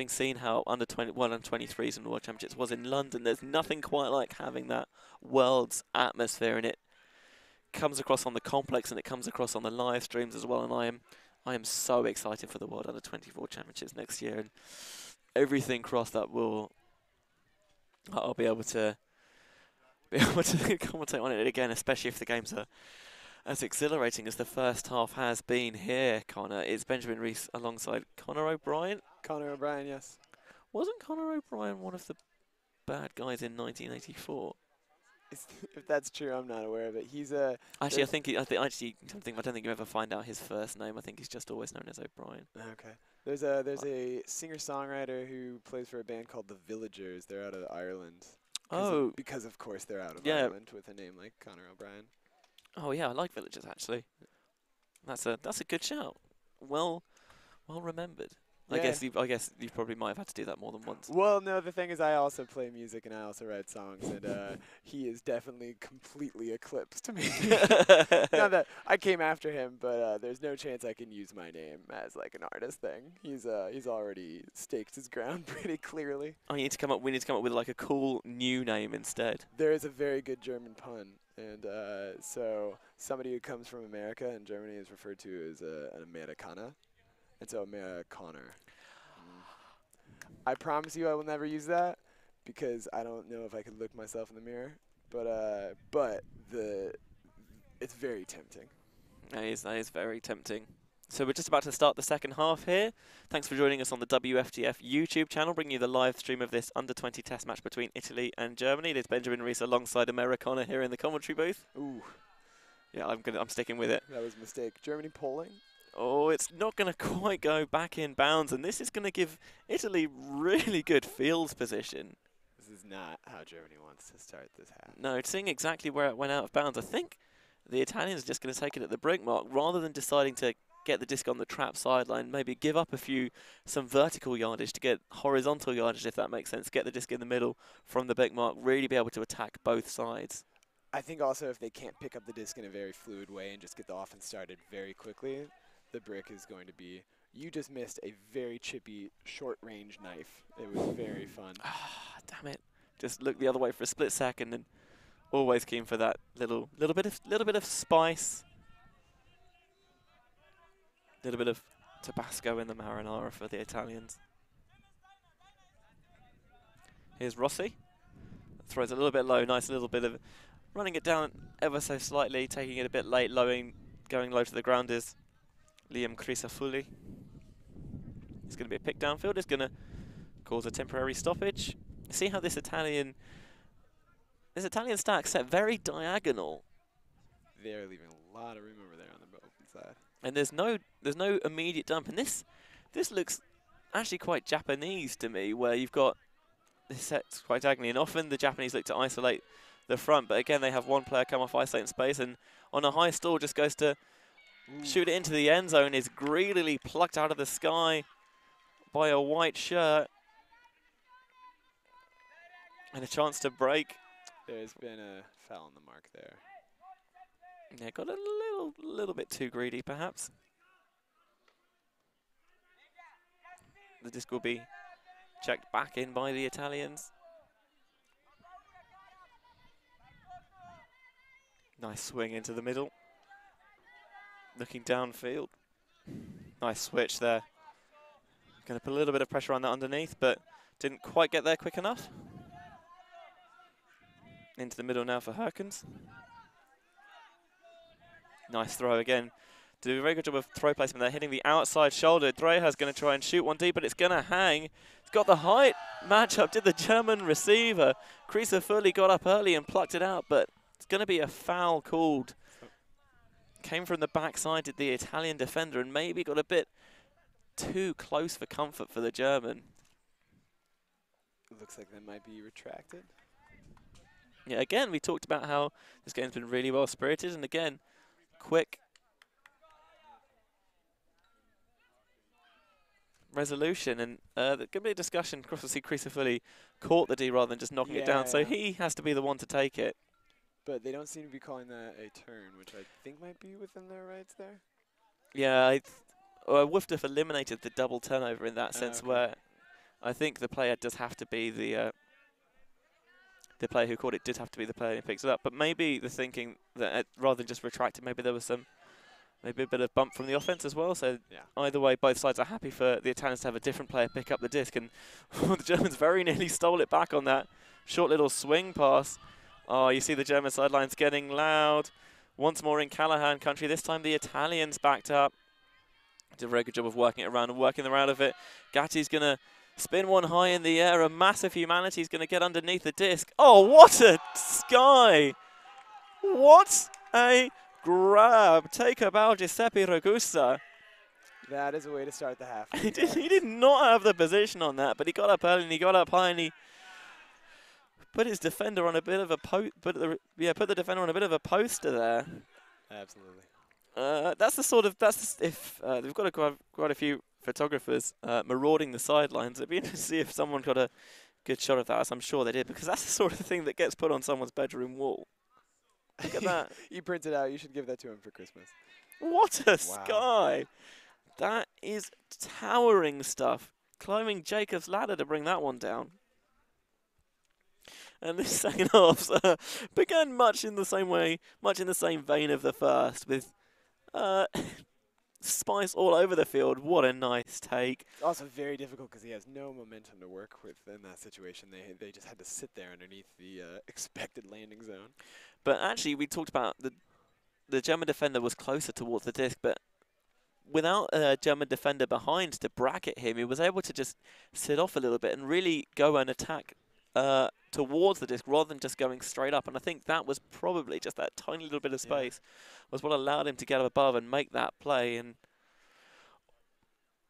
seen how under-21 and 23s in the World Championships was in London, there's nothing quite like having that world's atmosphere, and it comes across on the complex and it comes across on the live streams as well. And I am so excited for the World Under-24 Championships next year, and everything crossed that I'll be able to commentate on it again, especially if the games are as exhilarating as the first half has been here. Connor, is Benjamin Rees alongside Connor O'Brien? Connor O'Brien, yes. Wasn't Connor O'Brien one of the bad guys in 1984? If that's true, I'm not aware of it. He's actually, I don't think you ever find out his first name. I think he's just always known as O'Brien. Okay. There's a singer-songwriter who plays for a band called The Villagers. They're out of Ireland. Because of course they're out of Ireland with a name like Connor O'Brien. Oh yeah, I like Villagers actually. That's a good shout. Well remembered. Yeah. I guess you probably might have had to do that more than once. Well, no, the thing is I also play music and I also write songs, and he is definitely completely eclipsed me. Not that I came after him, but there's no chance I can use my name as like an artist thing. He's already staked his ground pretty clearly. Oh, we need to come up with like a cool new name instead. There is a very good German pun, and so somebody who comes from America in Germany is referred to as an Amerikaner. And so Amerikaner. I promise you I will never use that because I don't know if I could look myself in the mirror. But it's very tempting. That is very tempting. So we're just about to start the second half here. Thanks for joining us on the WFTF YouTube channel, bringing you the live stream of this under-20 test match between Italy and Germany. There's Benjamin Rees alongside Amerikaner here in the commentary booth. Ooh. Yeah, I'm sticking with it. That was a mistake. Germany polling? Oh, it's not going to quite go back in bounds, and this is going to give Italy really good field position. This is not how Germany wants to start this half. No, seeing exactly where it went out of bounds, I think the Italians are just going to take it at the break mark, rather than deciding to get the disc on the trap sideline, maybe give up some vertical yardage to get horizontal yardage, if that makes sense, get the disc in the middle from the break mark, really be able to attack both sides. I think also if they can't pick up the disc in a very fluid way and just get the offense started very quickly, the brick is going to be, you just missed a very chippy short-range knife. It was very fun. Ah, damn it. Just look the other way for a split second, and always keen for that little bit of spice. Little bit of Tabasco in the marinara for the Italians. Here's Rossi. Throws a little bit low, nice little bit of running it down ever so slightly, taking it a bit late, going low to the ground is Liam Crisafulli. It's going to be a pick downfield. It's going to cause a temporary stoppage. See how this Italian stack set very diagonal. They're leaving a lot of room over there on the open side. And there's no immediate dump. And this looks actually quite Japanese to me, where you've got this set quite diagonally. And often the Japanese look to isolate the front, but again they have one player come off isolating space, and on a high stall just goes to shoot it into the end zone, is greedily plucked out of the sky by a white shirt. And a chance to break. There's been a foul on the mark there. Yeah, got a little bit too greedy, perhaps. The disc will be checked back in by the Italians. Nice swing into the middle. Looking downfield. Nice switch there. Going to put a little bit of pressure on that underneath, but didn't quite get there quick enough. Into the middle now for Herkens. Nice throw again. Do a very good job of throw placement there, hitting the outside shoulder. Dreher's going to try and shoot one deep, but it's going to hang. It's got the height matchup. Did the German receiver. Krisa got up early and plucked it out, but it's going to be a foul called. Came from the backside, did the Italian defender, and maybe got a bit too close for comfort for the German. Looks like that might be retracted. Yeah, again, we talked about how this game's been really well spirited, and again, quick resolution, and there's going to be a discussion. Obviously, Krisa caught the D rather than just knocking it down, so he has to be the one to take it. But they don't seem to be calling that a turn, which I think might be within their rights there. Yeah, Woofduff eliminated the double turnover in that sense, okay. where I think the player does have to be the player who caught it did have to be the player who picks it up. But maybe the thinking that rather than just retract it, maybe there was maybe a bit of bump from the offense as well. So either way, both sides are happy for the Italians to have a different player pick up the disc, and the Germans very nearly stole it back on that short little swing pass. Oh, you see the German sidelines getting loud. Once more in Callahan country. This time the Italians backed up. Did a very good job of working it around and working them out of it. Gatti's going to spin one high in the air. A massive Humanity's going to get underneath the disc. Oh, what a sky! What a grab. Take about Giuseppe Ragusa. That is a way to start the half. He did not have the position on that, but he got up early and he got up high and he put his defender on a bit of a put the defender on a bit of a poster there. Absolutely. We've got quite a few photographers marauding the sidelines. It'd be interesting to see if someone got a good shot of that, as I'm sure they did, because that's the sort of thing that gets put on someone's bedroom wall. Look at that. You print it out. You should give that to him for Christmas. What a sky! That is towering stuff. Climbing Jacob's ladder to bring that one down. And this second half began much in the same vein of the first, with spice all over the field. What a nice take. Also very difficult because he has no momentum to work with in that situation. They just had to sit there underneath the expected landing zone. But actually, we talked about the German defender was closer towards the disc, but without a German defender behind to bracket him, he was able to just sit off a little bit and really go and attack towards the disc rather than just going straight up. And I think that was probably just that tiny little bit of space was what allowed him to get up above and make that play. And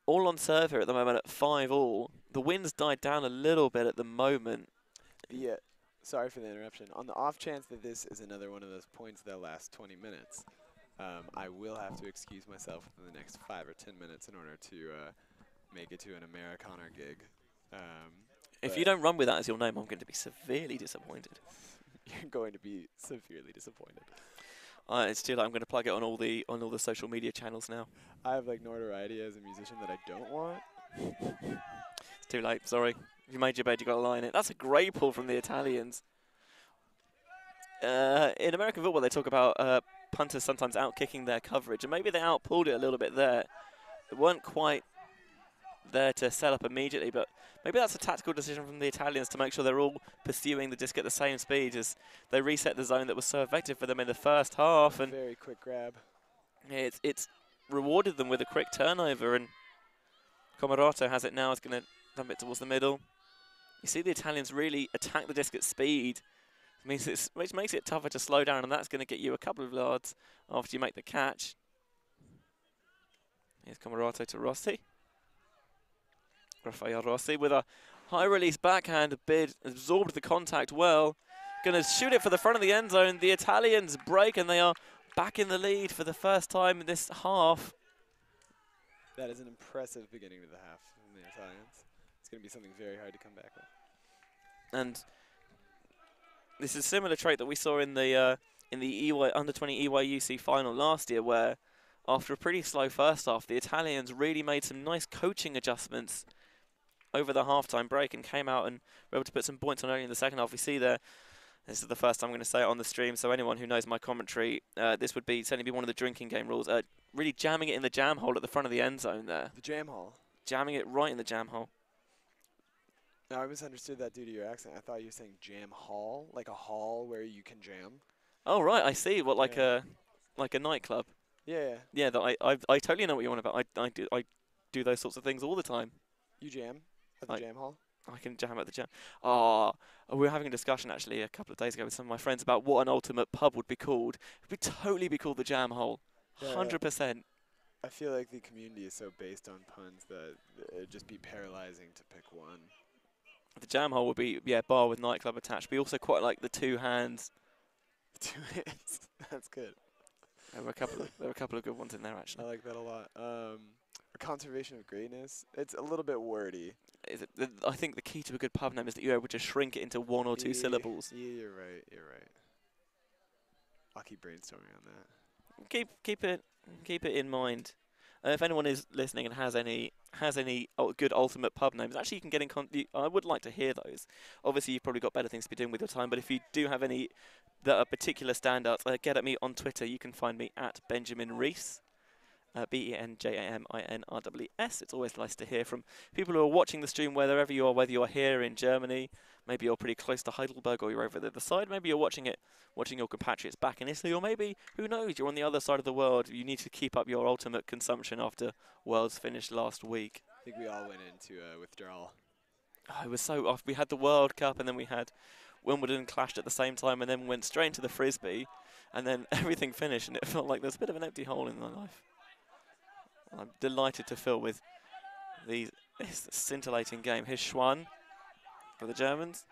all on serve here at the moment at 5-all. The wind's died down a little bit at the moment. Yeah, sorry for the interruption. On the off chance that this is another one of those points that last 20 minutes, I will have to excuse myself within the next 5 or 10 minutes in order to make it to an Americana gig. If you don't run with that as your name, I'm going to be severely disappointed. You're going to be severely disappointed. It's too late. I'm going to plug it on all the social media channels now. I have like notoriety as a musician that I don't want. It's too late. Sorry. If you made your bed, you got to lie in it. That's a great pull from the Italians. In American football, they talk about punters sometimes out-kicking their coverage, and maybe they out-pulled it a little bit there. They weren't quite there to set up immediately, but maybe that's a tactical decision from the Italians to make sure they're all pursuing the disc at the same speed as they reset the zone that was so effective for them in the first half. And very quick grab. It's rewarded them with a quick turnover, and Comarato has it now. Is going to dump it towards the middle. You see the Italians really attack the disc at speed, which makes it tougher to slow down, and that's going to get you a couple of yards after you make the catch. Here's Comarato to Rossi. Rafael Rossi with a high release backhand bid, absorbed the contact well. Going to shoot it for the front of the end zone. The Italians break and they are back in the lead for the first time in this half. That is an impressive beginning to the half from the Italians. It's going to be something very hard to come back with. And This is a similar trait that we saw in the under-20 EYUC final last year, where after a pretty slow first half, the Italians really made some nice coaching adjustments over the halftime break and came out and were able to put some points on early in the second half. We see there, this is the first time I'm going to say it on the stream, so anyone who knows my commentary, this would certainly be one of the drinking game rules. Really jamming it in the jam hole at the front of the end zone there. The jam hole. Jamming it right in the jam hole. No, I misunderstood that due to your accent. I thought you were saying jam hall, like a hall where you can jam. Oh right, I see. What, like Yeah. a nightclub? Yeah. Yeah, that I totally know what you want about. I do those sorts of things all the time. You jam at the jam hall? I can jam at the jam. Oh, we were having a discussion actually a couple of days ago with some of my friends about what an ultimate pub would be called. It would totally be called the Jam Hole. 100%. I feel like the community is so based on puns that it'd just be paralyzing to pick one. The Jam Hole would be, yeah, bar with nightclub attached. We also quite like the two hands. 2 hands. That's good. There were a couple of good ones in there actually. I like that a lot. Conservation of greatness. It's a little bit wordy. I think the key to a good pub name is that you're able to shrink it into one or two syllables. Yeah, you're right. You're right. I'll keep brainstorming on that. Keep it in mind. If anyone is listening and has any good ultimate pub names, actually you can get in contact. I would like to hear those. Obviously, you've probably got better things to be doing with your time, but if you do have any that are particular standouts, get at me on Twitter. You can find me at Benjamin Rees. BenjaminRWS. It's always nice to hear from people who are watching the stream, wherever you are, whether you're here in Germany, maybe you're pretty close to Heidelberg, or you're over the other side, maybe you're watching your compatriots back in Italy, or maybe, who knows, you're on the other side of the world. You need to keep up your ultimate consumption after Worlds finished last week. I think we all went into withdrawal. Oh, it was so, we had the World Cup, and then we had Wimbledon clashed at the same time, and then went straight into the Frisbee, and then everything finished, and it felt like there's a bit of an empty hole in my life. I'm delighted to fill with this scintillating game. Here's Schwann for the Germans.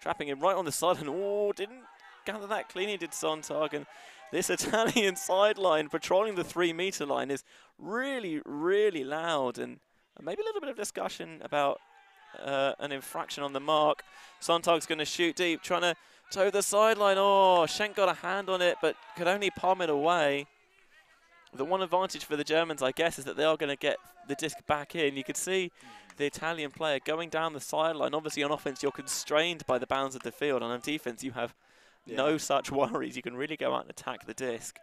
Trapping him right on the side, and didn't gather that cleanly, did Sontag. And this Italian sideline patrolling the 3-meter line is really, really loud. And maybe a little bit of discussion about an infraction on the mark. Sontag's going to shoot deep, trying to toe the sideline. Oh, Schenk got a hand on it, but could only palm it away. The one advantage for the Germans, I guess, is that they are going to get the disc back in. You could see the Italian player going down the sideline. Obviously, on offense, you're constrained by the bounds of the field. And on defense, you have no such worries. You can really go out and attack the disc.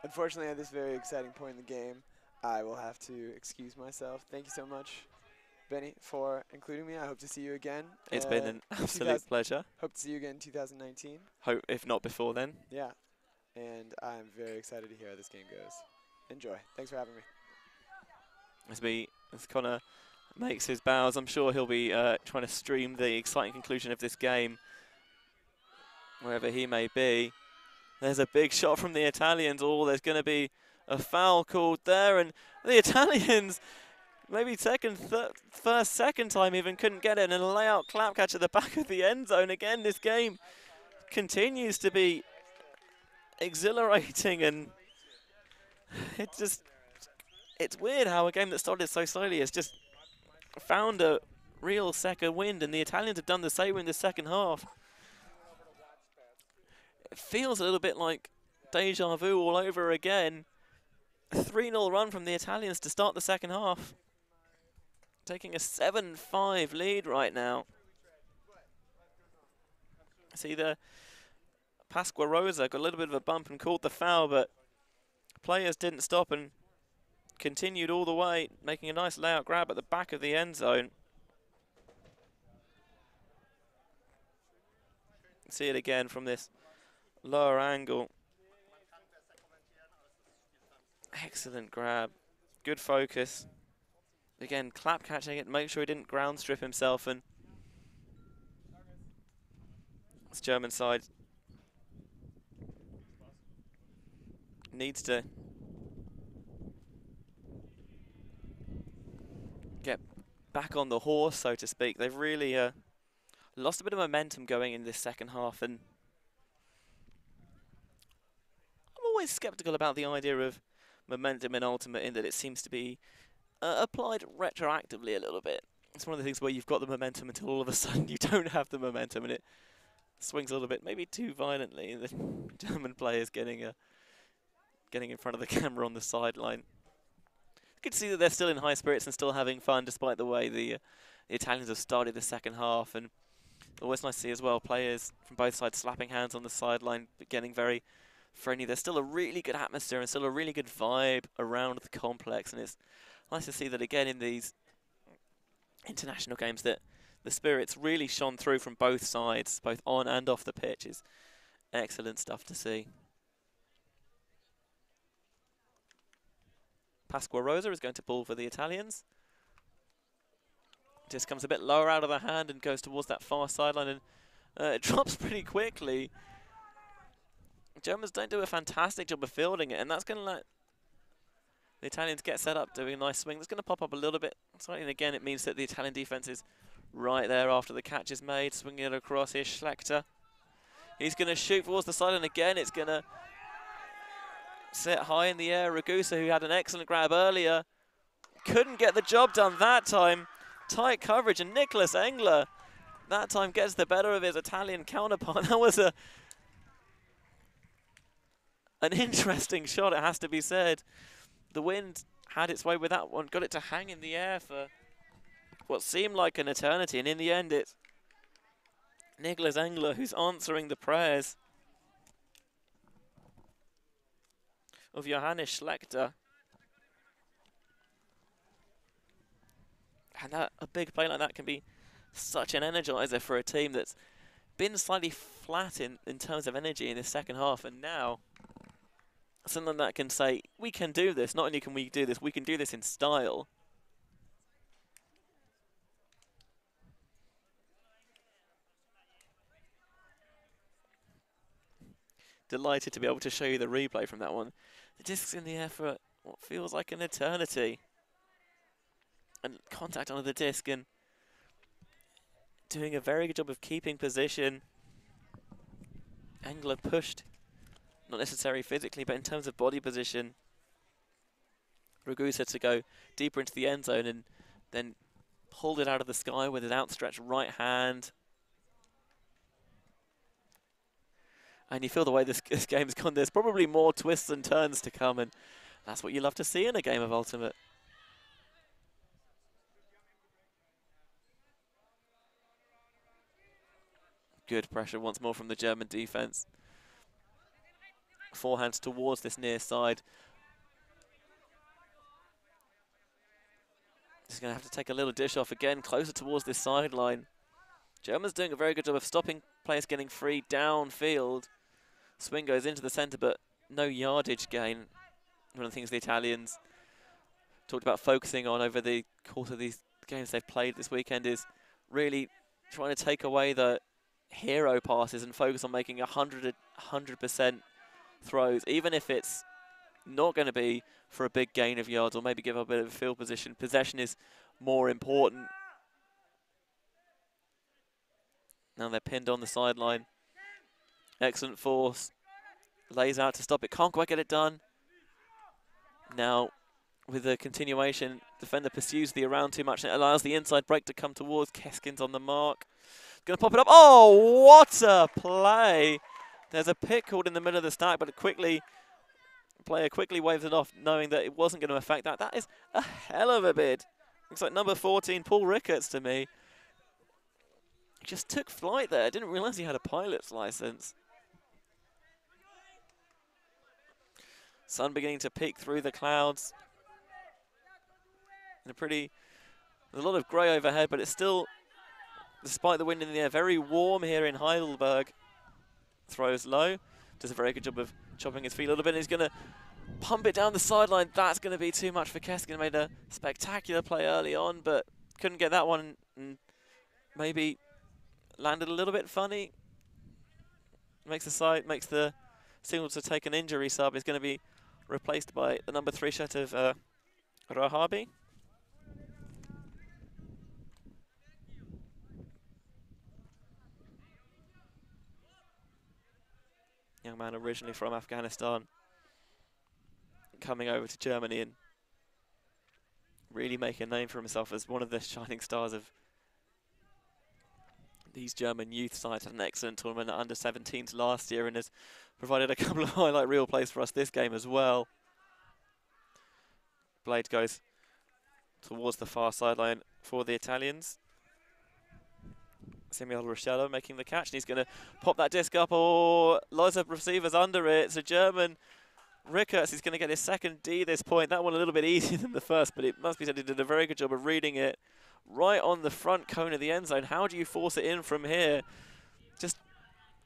Unfortunately, at this very exciting point in the game, I will have to excuse myself. Thank you so much, Benny, for including me. I hope to see you again. It's been an absolute pleasure. Hope to see you again in 2019. Hope, if not before then. Yeah. And I'm very excited to hear how this game goes. Enjoy. Thanks for having me. As Connor makes his bows, I'm sure he'll be trying to stream the exciting conclusion of this game wherever he may be. There's a big shot from the Italians. Oh, there's going to be a foul called there, and the Italians, maybe second time even, couldn't get it, and a layout clap catch at the back of the end zone. Again, this game continues to be exhilarating, and it's weird how a game that started so slowly has just found a real second wind, and the Italians have done the same in the second half. It feels a little bit like deja vu all over again. A 3-0 run from the Italians to start the second half. Taking a 7-5 lead right now. See the Pasquarosa got a little bit of a bump and called the foul, but players didn't stop and continued all the way, making a nice layout grab at the back of the end zone. See it again from this lower angle. Excellent grab. Good focus. Again, clap catching it, make sure he didn't ground strip himself, and this German side needs to get back on the horse, so to speak. They've really lost a bit of momentum going in this second half, and I'm always skeptical about the idea of momentum in Ultimate, in that it seems to be applied retroactively a little bit. It's one of the things where you've got the momentum until all of a sudden you don't have the momentum, and it Swings a little bit, maybe too violently. The German players getting in front of the camera on the sideline. You can see that they're still in high spirits and still having fun, despite the way the Italians have started the second half. And always nice to see as well players from both sides slapping hands on the sideline, but getting very friendly. There's still a really good atmosphere and still a really good vibe around the complex, and it's nice to see that again in these international games that the spirits really shone through from both sides, both on and off the pitch. Is excellent stuff to see. Pasqua Rosa is going to ball for the Italians. Just comes a bit lower out of the hand and goes towards that far sideline, and it drops pretty quickly. Germans don't do a fantastic job of fielding it, and that's going to let the Italians get set up, doing a nice swing. That's going to pop up a little bit. And again, it means that the Italian defence is right there after the catch is made. Swinging it across here, Schlechter. He's going to shoot towards the side, and again, it's going to sit high in the air. Ragusa, who had an excellent grab earlier, couldn't get the job done that time. Tight coverage, and Nicholas Engler that time gets the better of his Italian counterpart. That was an interesting shot, it has to be said. The wind had its way with that one, got it to hang in the air for what seemed like an eternity, and in the end it's Nicholas Engler who's answering the prayers of Johannes Schlechter. And a big play like that can be such an energizer for a team that's been slightly flat in terms of energy in the second half, and now something that can say, we can do this. Not only can we do this, we can do this in style. Delighted to be able to show you the replay from that one. The disc's in the air for what feels like an eternity. And contact onto the disc, and doing a very good job of keeping position. Engler pushed, not necessarily physically, but in terms of body position, Ragusa to go deeper into the end zone, and then pulled it out of the sky with his outstretched right hand. And you feel the way this game's gone, there's probably more twists and turns to come, and that's what you love to see in a game of Ultimate. Good pressure once more from the German defense. Forehands towards this near side. Just going to have to take a little dish off again, closer towards this sideline. Germans doing a very good job of stopping players getting free downfield. Swing goes into the centre, but no yardage gain. One of the things the Italians talked about focusing on over the course of these games they've played this weekend is really trying to take away the hero passes and focus on making 100% throws, even if it's not going to be for a big gain of yards or maybe give up a bit of field position. Possession is more important. Now they're pinned on the sideline. Excellent force. Lays out to stop it. Can't quite get it done. Now, with the continuation, defender pursues the around too much and it allows the inside break to come towards. Keskin's on the mark. Going to pop it up. Oh, what a play. There's a pick called in the middle of the stack, but player quickly waves it off, knowing that it wasn't going to affect that. That is a hell of a bid. Looks like number 14, Paul Ricketts to me. He just took flight there. Didn't realise he had a pilot's license. Sun beginning to peek through the clouds. And there's a lot of grey overhead, but it's still, despite the wind in the air, very warm here in Heidelberg. Throws low. Does a very good job of chopping his feet a little bit. He's going to pump it down the sideline. That's going to be too much for Keskin. Made a spectacular play early on, but couldn't get that one. And maybe landed a little bit funny. Makes the signal to take an injury sub. Is going to be replaced by the number 3 shirt of Rahabi. Young man originally from Afghanistan, coming over to Germany and really making a name for himself as one of the shining stars of These German youth sides had an excellent tournament at under-17s last year and has provided a couple of highlight reel plays for us this game as well. Blade goes towards the far sideline for the Italians. Samuel Rochella making the catch, and he's going to pop that disc up. Oh, lots of receivers under it. It's a German. Ricketts is going to get his second D this point. That one a little bit easier than the first, but it must be said he did a very good job of reading it right on the front cone of the end zone. How do you force it in from here? Just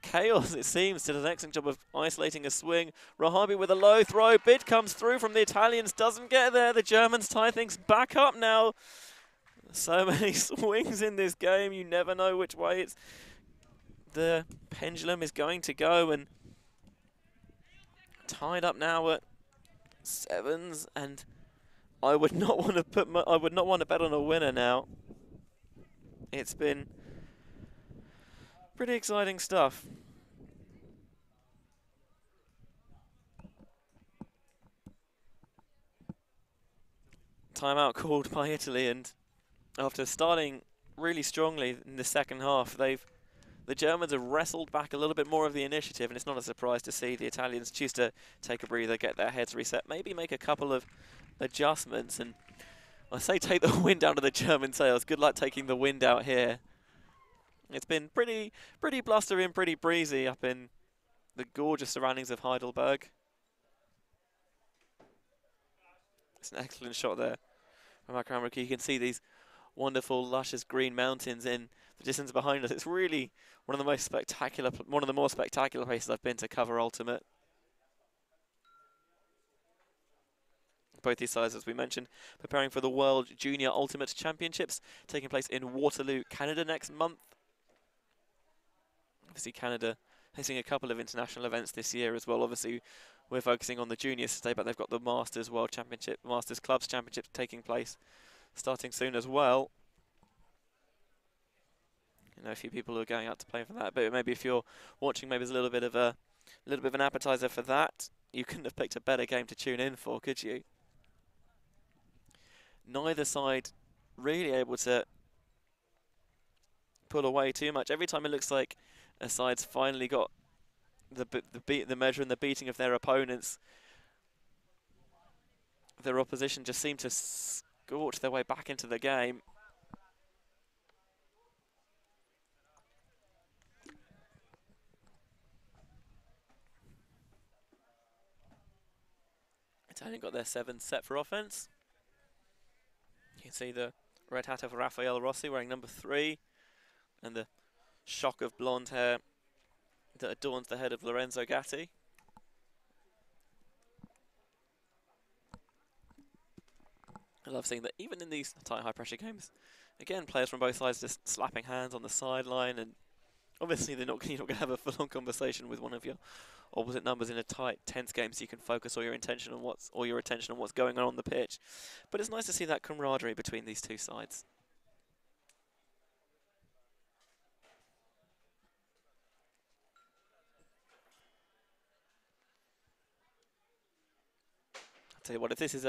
chaos, it seems. Did an excellent job of isolating a swing. Rahabi with a low throw. Bid comes through from the Italians, doesn't get there. The Germans tie things back up now. So many swings in this game, you never know which way the pendulum is going to go, and tied up now at 7s, and I would not want to bet on a winner now. It's been pretty exciting stuff. Timeout called by Italy, and after starting really strongly in the second half, the Germans have wrestled back a little bit more of the initiative, and it's not a surprise to see the Italians choose to take a breather, get their heads reset, maybe make a couple of adjustments. And I say take the wind out of the German sails. Good luck taking the wind out here. It's been pretty blustery and pretty breezy up in the gorgeous surroundings of Heidelberg. It's an excellent shot there from our camera. You can see these wonderful, luscious green mountains in the distance behind us. It's really one of the more spectacular places I've been to cover Ultimate. Both these sides, as we mentioned, preparing for the World Junior Ultimate Championships taking place in Waterloo, Canada next month. Obviously, Canada hosting a couple of international events this year as well. Obviously, we're focusing on the juniors today, but they've got the Masters World Championship, Masters Clubs Championship taking place starting soon as well. You know, a few people are going out to play for that, but maybe if you're watching, maybe there's a little bit of an appetizer for that. You couldn't have picked a better game to tune in for, could you? Neither side really able to pull away too much. Every time it looks like a side's finally got the measure and the beating of their opponents, their opposition just seem to scorch their way back into the game. Italian got their 7 set for offense. You can see the red hat of Raffaele Rossi wearing number 3, and the shock of blonde hair that adorns the head of Lorenzo Gatti. I love seeing that even in these tight, high-pressure games, again, players from both sides just slapping hands on the sideline, and obviously you're not going to have a full-on conversation with one of your opposite numbers in a tight, tense game, so you can focus all your attention on what's going on the pitch. But it's nice to see that camaraderie between these two sides. I'll tell you what, if this is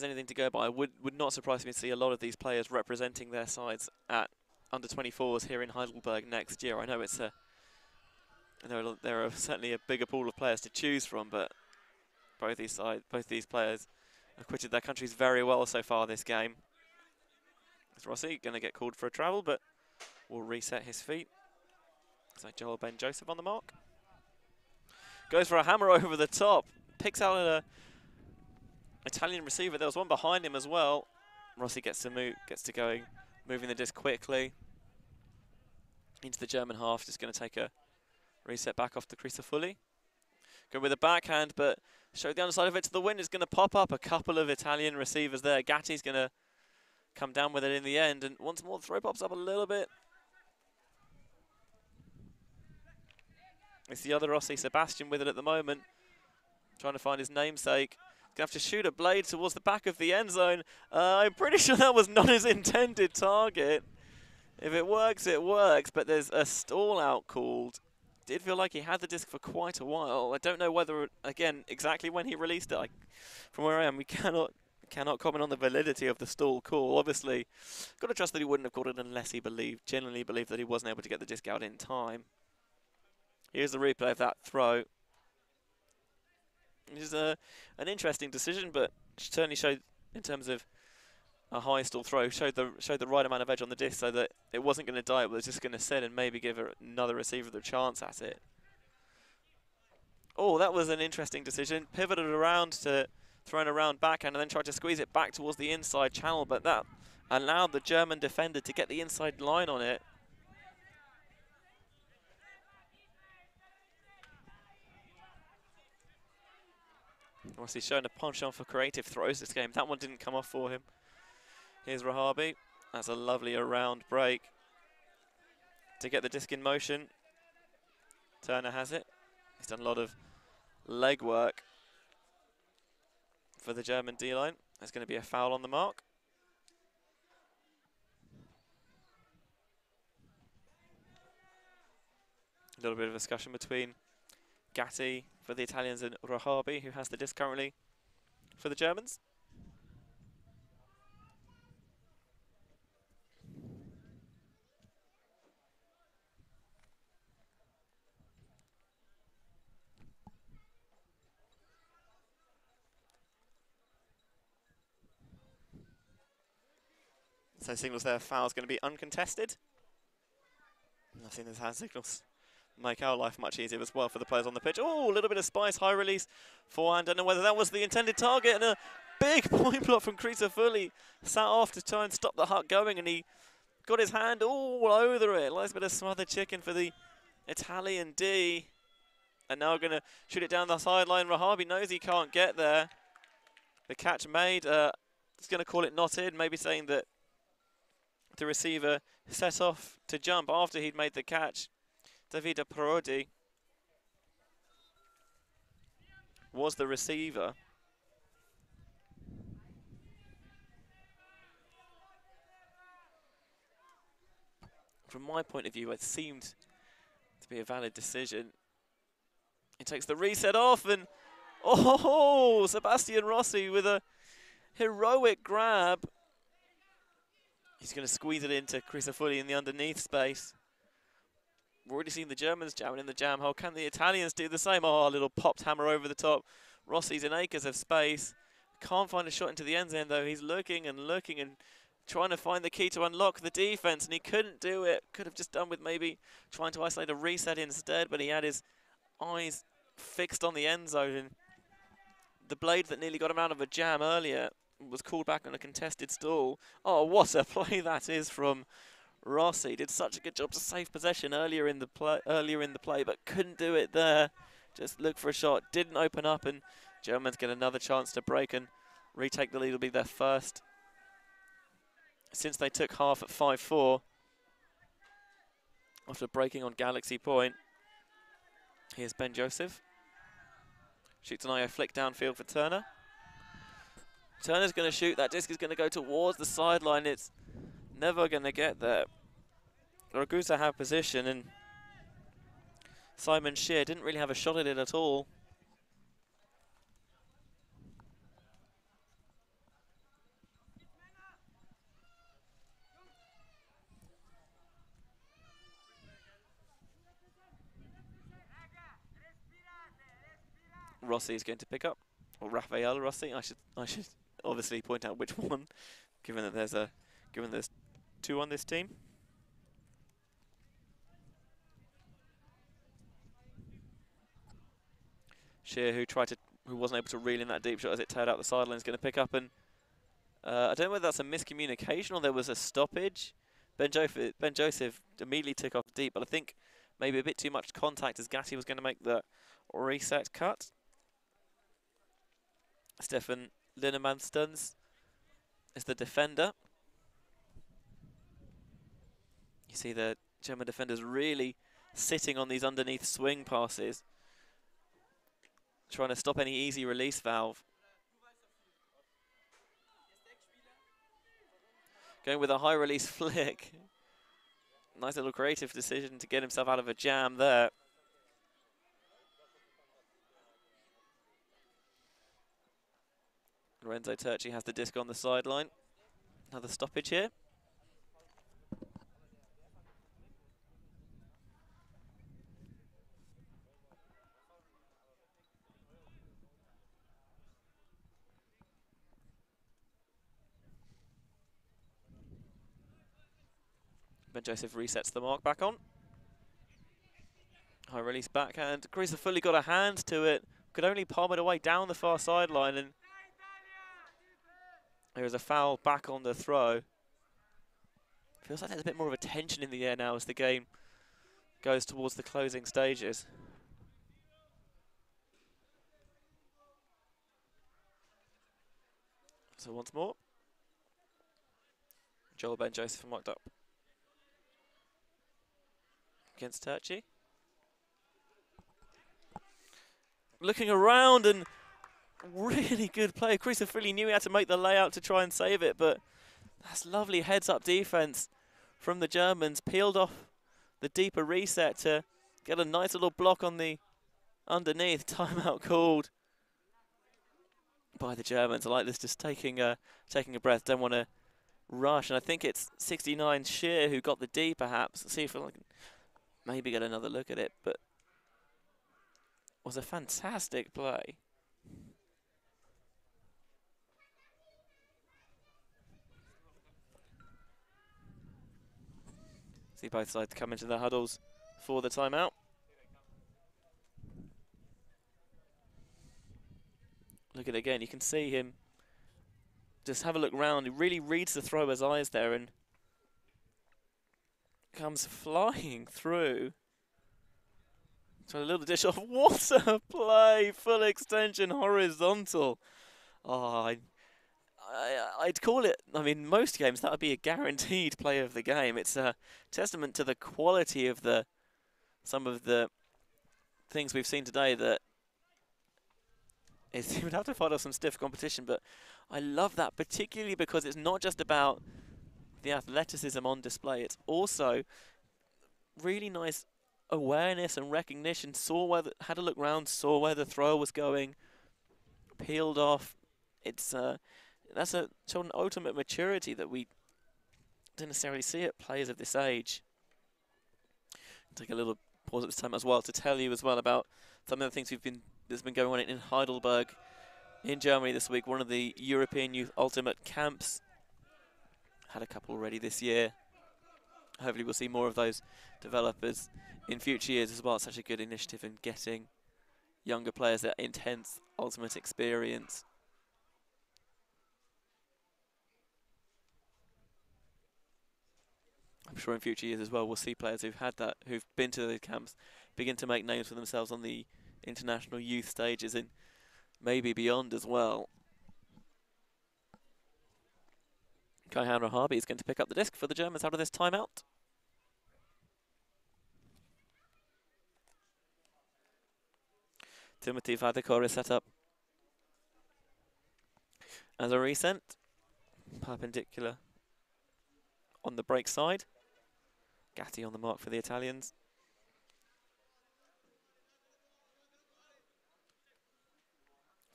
anything to go by, would not surprise me to see a lot of these players representing their sides at under 24s here in Heidelberg next year. I know there are certainly a bigger pool of players to choose from, but both these players have quitted their countries very well so far this game. Is Rossi going to get called for a travel, but will reset his feet. So Joel Ben Joseph on the mark. Goes for a hammer over the top. Picks out an Italian receiver. There was one behind him as well. Rossi gets to going, moving the disc quickly into the German half. Just going to take a reset back off the crease of Fully. Go with a backhand, but show the underside of it to the wind. It's going to pop up a couple of Italian receivers there. Gatti's going to come down with it in the end, and once more the throw pops up a little bit. It's the other Rossi, Sebastian, with it at the moment, trying to find his namesake. Gonna have to shoot a blade towards the back of the end zone. I'm pretty sure that was not his intended target. If it works, it works, but there's a stall out called. Did feel like he had the disc for quite a while. I don't know whether, again, exactly when he released it. From where I am, we cannot Cannot comment on the validity of the stall call. Obviously, got to trust that he wouldn't have called it unless he genuinely believed that he wasn't able to get the disc out in time. Here's the replay of that throw. It is an interesting decision, but certainly showed, in terms of a high stall throw, showed the right amount of edge on the disc so that it wasn't going to die, it was just going to sit and maybe give another receiver the chance at it. Oh, that was an interesting decision. Pivoted around to thrown around backhand and then tried to squeeze it back towards the inside channel, but that allowed the German defender to get the inside line on it. Rossi's shown a penchant for creative throws this game. That one didn't come off for him. Here's Rahabi. That's a lovely around break to get the disc in motion. Turner has it. He's done a lot of leg work for the German D-line. There's going to be a foul on the mark. A little bit of discussion between Gatti for the Italians and Rahabi, who has the disc currently for the Germans. So signals there, foul's going to be uncontested. I think this hand signals make our life much easier as well for the players on the pitch. Oh, a little bit of spice, high release, forehand. Don't know whether that was the intended target, and a big point block from Fully sat off to try and stop the Huck going, and he got his hand all over it. Nice bit of smothered chicken for the Italian D. And now going to shoot it down the sideline. Rahabi knows he can't get there. The catch made. He's going to call it not in, maybe saying that the receiver set off to jump after he'd made the catch. Davide Parodi was the receiver. From my point of view, it seemed to be a valid decision. He takes the reset off, and oh, Sebastian Rossi with a heroic grab. He's going to squeeze it into Fully in the underneath space. We've already seen the Germans jamming in the jam hole. Can the Italians do the same? Oh, a little popped hammer over the top. Rossi's in acres of space. Can't find a shot into the end zone, though. He's looking and looking and trying to find the key to unlock the defense, and he couldn't do it. Could have just done with maybe trying to isolate a reset instead, but he had his eyes fixed on the end zone. And the blade that nearly got him out of a jam earlier was called back on a contested stall. Oh, what a play that is from Rossi. Did such a good job to save possession earlier in the play, but couldn't do it there. Just looked for a shot, didn't open up, and Germans get another chance to break and retake the lead. Will be their first since they took half at 5-4 after breaking on Galaxy Point. Here's Ben Joseph. Shoots an IO flick downfield for Turner. Turner's going to shoot. That disc is going to go towards the sideline. It's never going to get there. Ragusa have position, and Simon Shear didn't really have a shot at it at all. Rossi is going to pick up, or Rafael Rossi. I should obviously point out which one, given that there's two on this team. Shear, who wasn't able to reel in that deep shot as it teared out the sideline, is going to pick up, and I don't know whether that's a miscommunication or there was a stoppage. Ben Joseph immediately took off deep, but I think maybe a bit too much contact as Gatti was going to make the reset cut. Stefan Linnemanstons is the defender. You see the German defenders really sitting on these underneath swing passes, trying to stop any easy release valve. Going with a high release flick. Nice little creative decision to get himself out of a jam there. Lorenzo Turchi has the disc on the sideline. Another stoppage here. Ben Joseph resets the mark back on. High release backhand. Greece have fully got a hand to it. Could only palm it away down the far sideline, and there is a foul back on the throw. Feels like there's a bit more of a tension in the air now as the game goes towards the closing stages. So once more, Joel Ben Joseph marked up against Turchi. Looking around, and really good play. Chris Philly knew he had to make the layout to try and save it, but that's lovely heads-up defense from the Germans. Peeled off the deeper reset to get a nice little block on the underneath. Timeout called by the Germans. I like this, just taking a breath. Don't want to rush. And I think it's 69 Shear who got the D, perhaps. Let's see if I can maybe get another look at it. But was a fantastic play. See both sides come into the huddles for the timeout. Look at it again. You can see him just have a look round. He really reads the thrower's eyes there and comes flying through. So a little dish off. What a play! Full extension, horizontal. Oh, I'd call it, I mean, most games that would be a guaranteed play of the game. It's a testament to the quality of some of the things we've seen today that he would have to fight off some stiff competition, but I love that, particularly because it's not just about the athleticism on display, it's also really nice awareness and recognition. Had a look round, saw where the thrower was going, peeled off. It's that's an ultimate maturity that we don't necessarily see at players of this age. Take a little pause at this time as well to tell you as well about some of the things that's been going on in Heidelberg in Germany this week. One of the European Youth Ultimate camps. Had a couple already this year. Hopefully we'll see more of those developers in future years as well. It's such a good initiative in getting younger players that intense ultimate experience. I'm sure in future years as well we'll see players who've been to the camps begin to make names for themselves on the international youth stages and maybe beyond as well. Kaihan Rahabi is going to pick up the disc for the Germans out of this timeout. Timothy Vadekor is set up as a recent, perpendicular on the break side. Gatti on the mark for the Italians.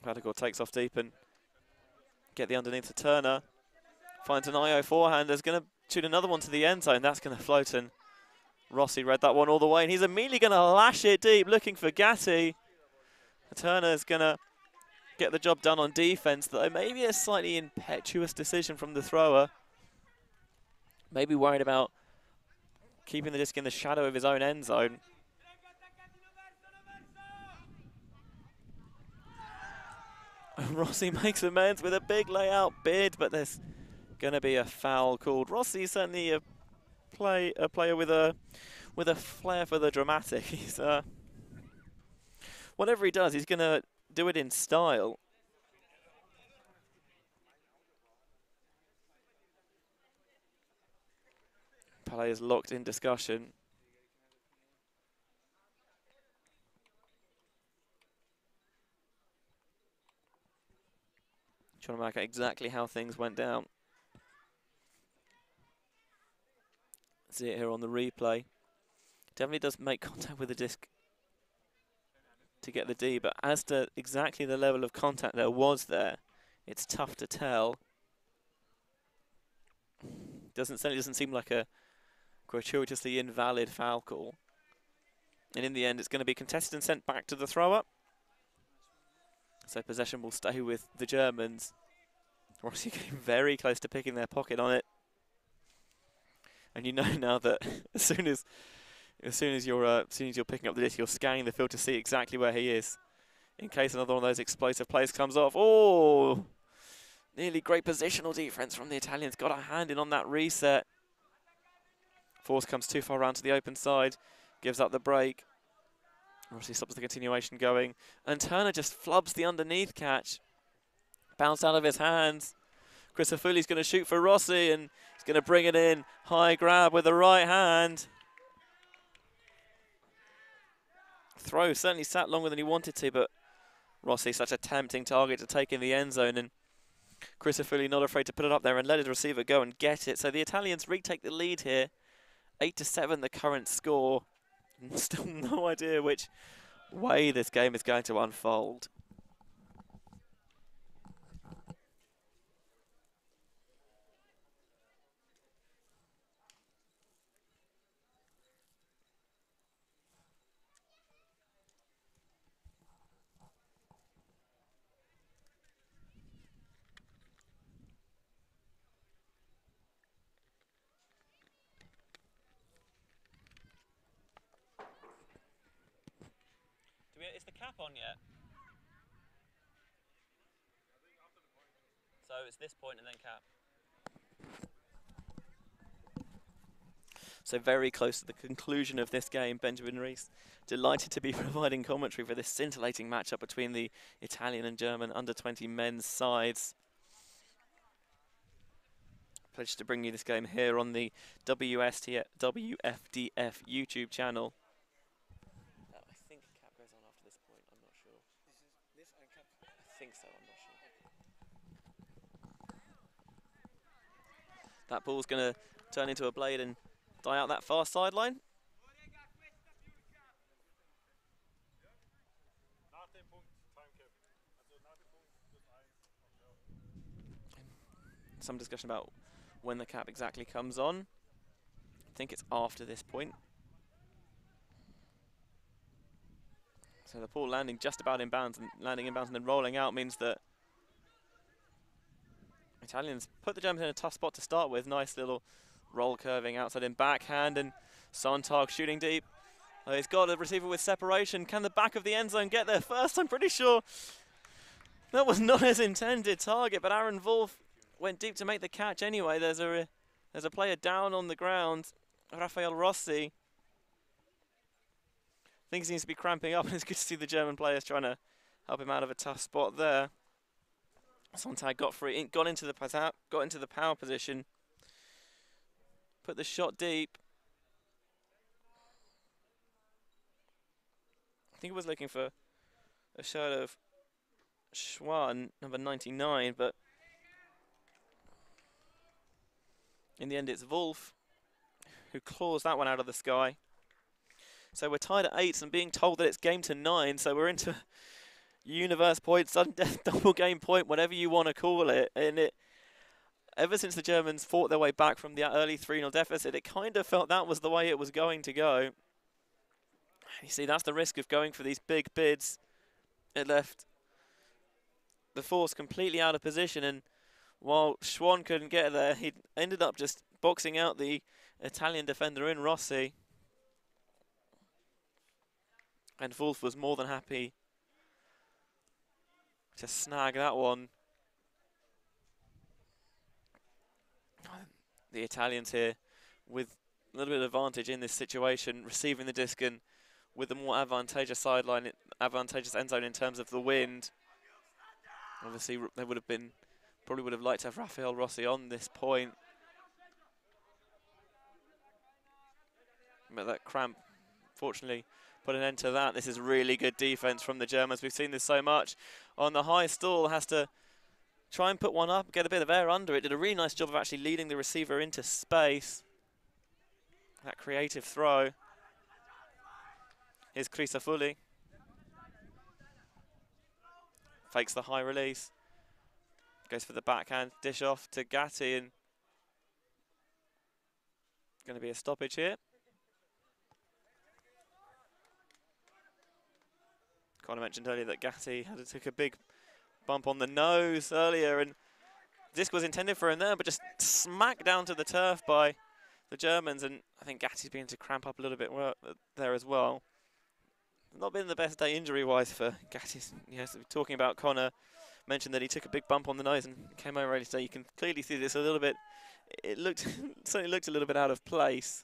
Vadekor takes off deep and get the underneath to Turner. Finds an IO forehand. There's going to shoot another one to the end zone. That's going to float, and Rossi read that one all the way. And he's immediately going to lash it deep, looking for Gatti. Turner's going to get the job done on defense, though. Maybe a slightly impetuous decision from the thrower. Maybe worried about keeping the disc in the shadow of his own end zone. Rossi makes amends with a big layout bid, but there's going to be a foul called. Rossi's certainly a player with a flair for the dramatic. He's whatever he does, he's going to do it in style. Palais is locked in discussion. Trying to work out exactly how things went down. See it here on the replay. Definitely does make contact with the disc to get the D, but as to exactly the level of contact there was there, It's tough to tell. Certainly doesn't seem like a gratuitously invalid foul call. And in the end, it's going to be contested and sent back to the thrower. So possession will stay with the Germans. Rossi getting very close to picking their pocket on it. And you know now that as soon as you're picking up the disc, you're scanning the field to see exactly where he is, in case another one of those explosive plays comes off. Oh, nearly great positional defense from the Italians. Got a hand in on that reset. Force comes too far around to the open side, gives up the break. Rossi stops the continuation going, and Turner just flubs the underneath catch. Bounced out of his hands. Christofouli's going to shoot for Rossi, and he's going to bring it in. High grab with the right hand. Throw certainly sat longer than he wanted to, but Rossi such a tempting target to take in the end zone, and Christofouli not afraid to put it up there and let his receiver go and get it. So the Italians retake the lead here. 8-7 the current score. Still no idea which way this game is going to unfold. Is the cap on yet? So it's this point and then cap. So very close to the conclusion of this game. Benjamin Rees delighted to be providing commentary for this scintillating matchup between the Italian and German under-20 men's sides. Pleasure to bring you this game here on the WFDF YouTube channel. I think cap goes on after this point, I'm not sure. This and cap? I think so, I'm not sure. That ball's going to turn into a blade and die out that far sideline. Some discussion about when the cap exactly comes on. I think it's after this point. So the ball landing just about in bounds, and landing in bounds and then rolling out means that Italians put the Germans in a tough spot to start with. Nice little roll curving outside in backhand, and Sontag shooting deep. He's got a receiver with separation. Can the back of the end zone get there first? I'm pretty sure that was not his intended target, but Aaron Wolf went deep to make the catch anyway. There's a player down on the ground, Rafael Rossi. Things seems to be cramping up, and it's good to see the German players trying to help him out of a tough spot there. Sontag got free, got into the power position, put the shot deep. I think he was looking for a shot of Schwan, number 99, but in the end it's Wolf who claws that one out of the sky. So we're tied at 8 and being told that it's game to 9, so we're into universe point, sudden death, double game point, whatever you want to call it. And ever since the Germans fought their way back from the early 3-0 deficit, it kind of felt that was the way it was going to go. You see, that's the risk of going for these big bids. It left the force completely out of position, and while Schwan couldn't get there, he ended up just boxing out the Italian defender in Rossi. And Wolf was more than happy to snag that one. The Italians here with a little bit of advantage in this situation, receiving the disc and with the more advantageous sideline, advantageous end zone in terms of the wind. Obviously, they probably would have liked to have Rafael Rossi on this point. But that cramp, fortunately, put an end to that. This is really good defense from the Germans. We've seen this so much. On the high stall, has to try and put one up, get a bit of air under it. Did a really nice job of actually leading the receiver into space. That creative throw. Here's Christofouli. Fakes the high release. Goes for the backhand, dish off to Gatti, and going to be a stoppage here. Connor mentioned earlier that Gatti took a big bump on the nose earlier, and disc was intended for him there, but just smacked down to the turf by the Germans, and I think Gatti's beginning to cramp up a little bit there as well. Not been the best day injury-wise for Gatti. Yes, talking about Connor, mentioned that he took a big bump on the nose and came over ready to say, you can clearly see this a little bit. It looked certainly looked a little bit out of place.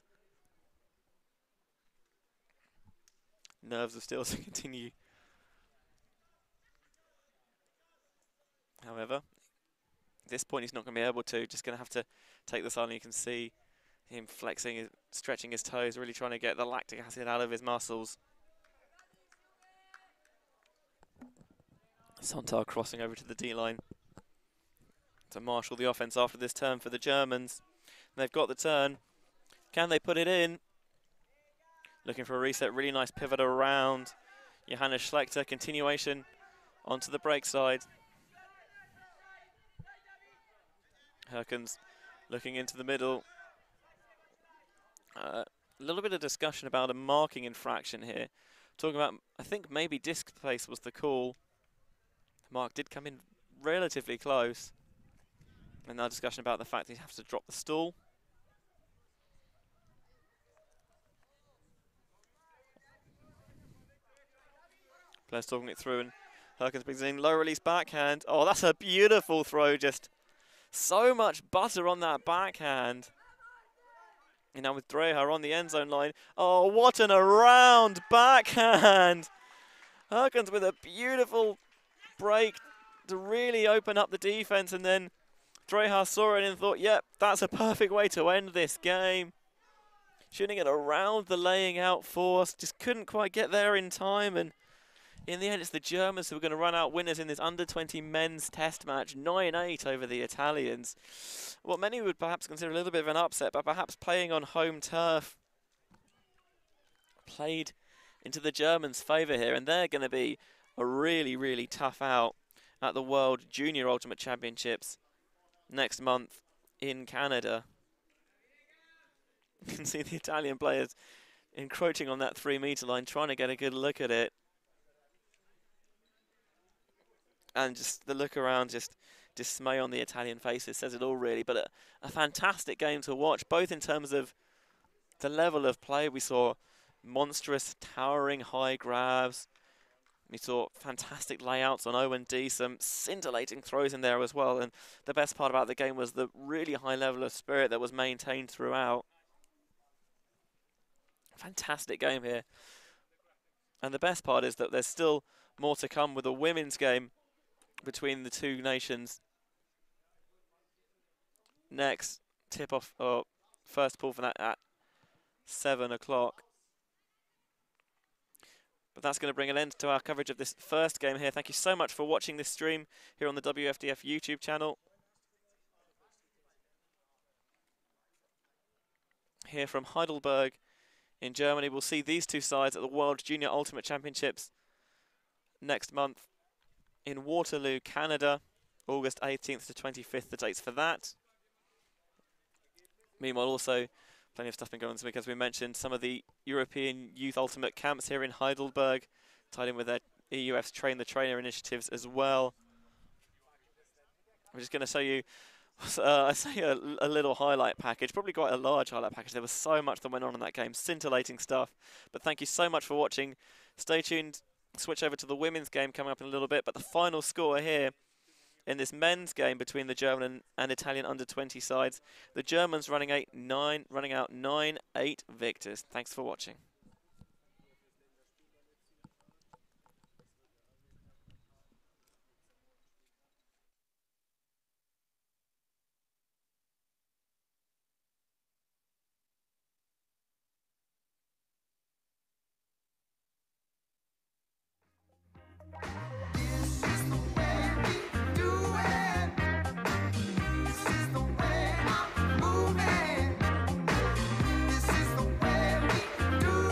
Nerves are still to continue. However, at this point he's not going to be able to. Just going to have to take this on. You can see him flexing, stretching his toes, really trying to get the lactic acid out of his muscles. Sontar crossing over to the D-line to marshal the offense after this turn for the Germans. They've got the turn. Can they put it in? Looking for a reset, really nice pivot around. Johannes Schlechter, continuation onto the break side. Herkens looking into the middle. A little bit of discussion about a marking infraction here. Talking about, I think maybe disc place was the call. Mark did come in relatively close. And now discussion about the fact that he has to drop the stool. Players talking it through, and Herkens brings in low release backhand. Oh, that's a beautiful throw, just so much butter on that backhand. And now with Dreher on the end zone line. Oh, what an around backhand. Herkens with a beautiful break to really open up the defense, and then Dreher saw it and thought, yep, that's a perfect way to end this game. Shooting it around the laying out force, just couldn't quite get there in time, and in the end it's the Germans who are going to run out winners in this under-20 men's test match, 9-8 over the Italians. What many would perhaps consider a little bit of an upset, but perhaps playing on home turf played into the Germans' favour here, and they're going to be a really, really tough out at the World Junior Ultimate Championships next month in Canada. You can see the Italian players encroaching on that 3-metre line, trying to get a good look at it. And just the look around, just dismay on the Italian faces says it all really. But a fantastic game to watch, both in terms of the level of play. We saw monstrous, towering high grabs. We saw fantastic layouts on O&D, some scintillating throws in there as well. And the best part about the game was the really high level of spirit that was maintained throughout. Fantastic game here. And the best part is that there's still more to come with a women's game between the two nations. Next tip-off, or first pull for that at 7 o'clock. But that's going to bring an end to our coverage of this first game here. Thank you so much for watching this stream here on the WFDF YouTube channel. Here from Heidelberg in Germany, we'll see these two sides at the World Junior Ultimate Championships next month in Waterloo, Canada, August 18th to 25th, the dates for that. Meanwhile, also plenty of stuff been going on this week, as we mentioned. Some of the European Youth Ultimate Camps here in Heidelberg, tied in with their EUF's Train the Trainer initiatives as well. I'm just going to show you a little highlight package, probably quite a large highlight package. There was so much that went on in that game, scintillating stuff. But thank you so much for watching. Stay tuned. Switch over to the women's game coming up in a little bit. But the final score here in this men's game between the German and Italian under-20 sides, the Germans running out 9-8 victors. Thanks for watching. Do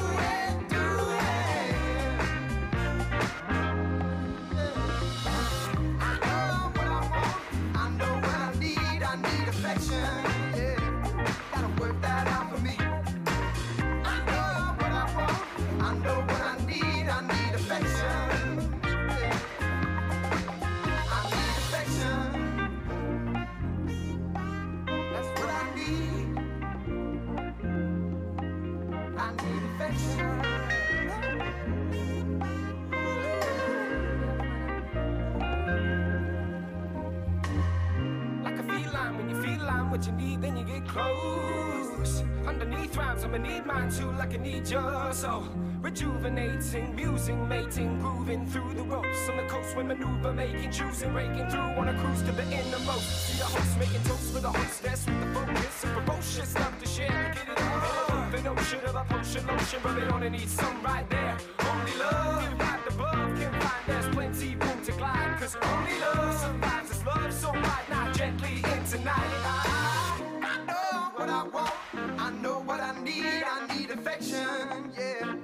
what you need, then you get close. Underneath rhymes, I'ma need mine too, like I need yours. So rejuvenating, musing, mating, grooving through the ropes. On the coast, when maneuver making, choosing, raking through on a cruise to the innermost. See the host making toast with a hostess with the focus and ferocious stuff to share. Get it on. The notion of a potion, lotion, but they only need some right there. Only love, you right above, can find there's plenty room to glide. Cause only love survives this love, so ride not gently in tonight. I know what I want, I know what I need affection, yeah.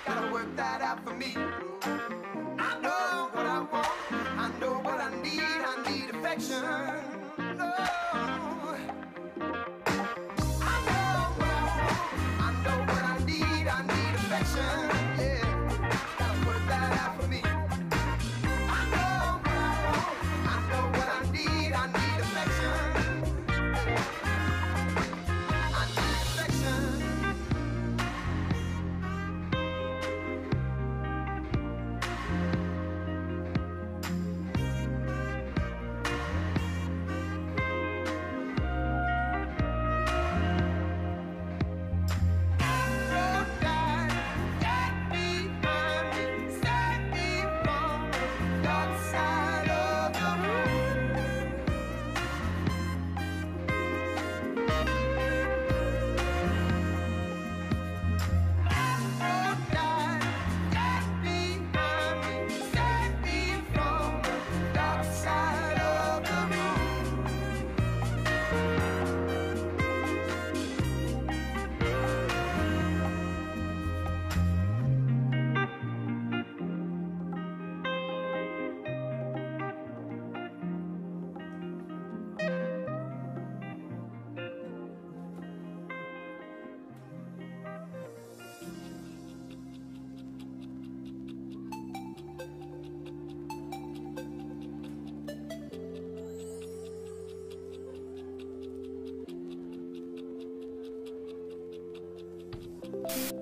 Gotta work that out for me. I know what I want, I know what I need affection. No. Yeah, gotta work that out for me. I know what I need affection. I need affection.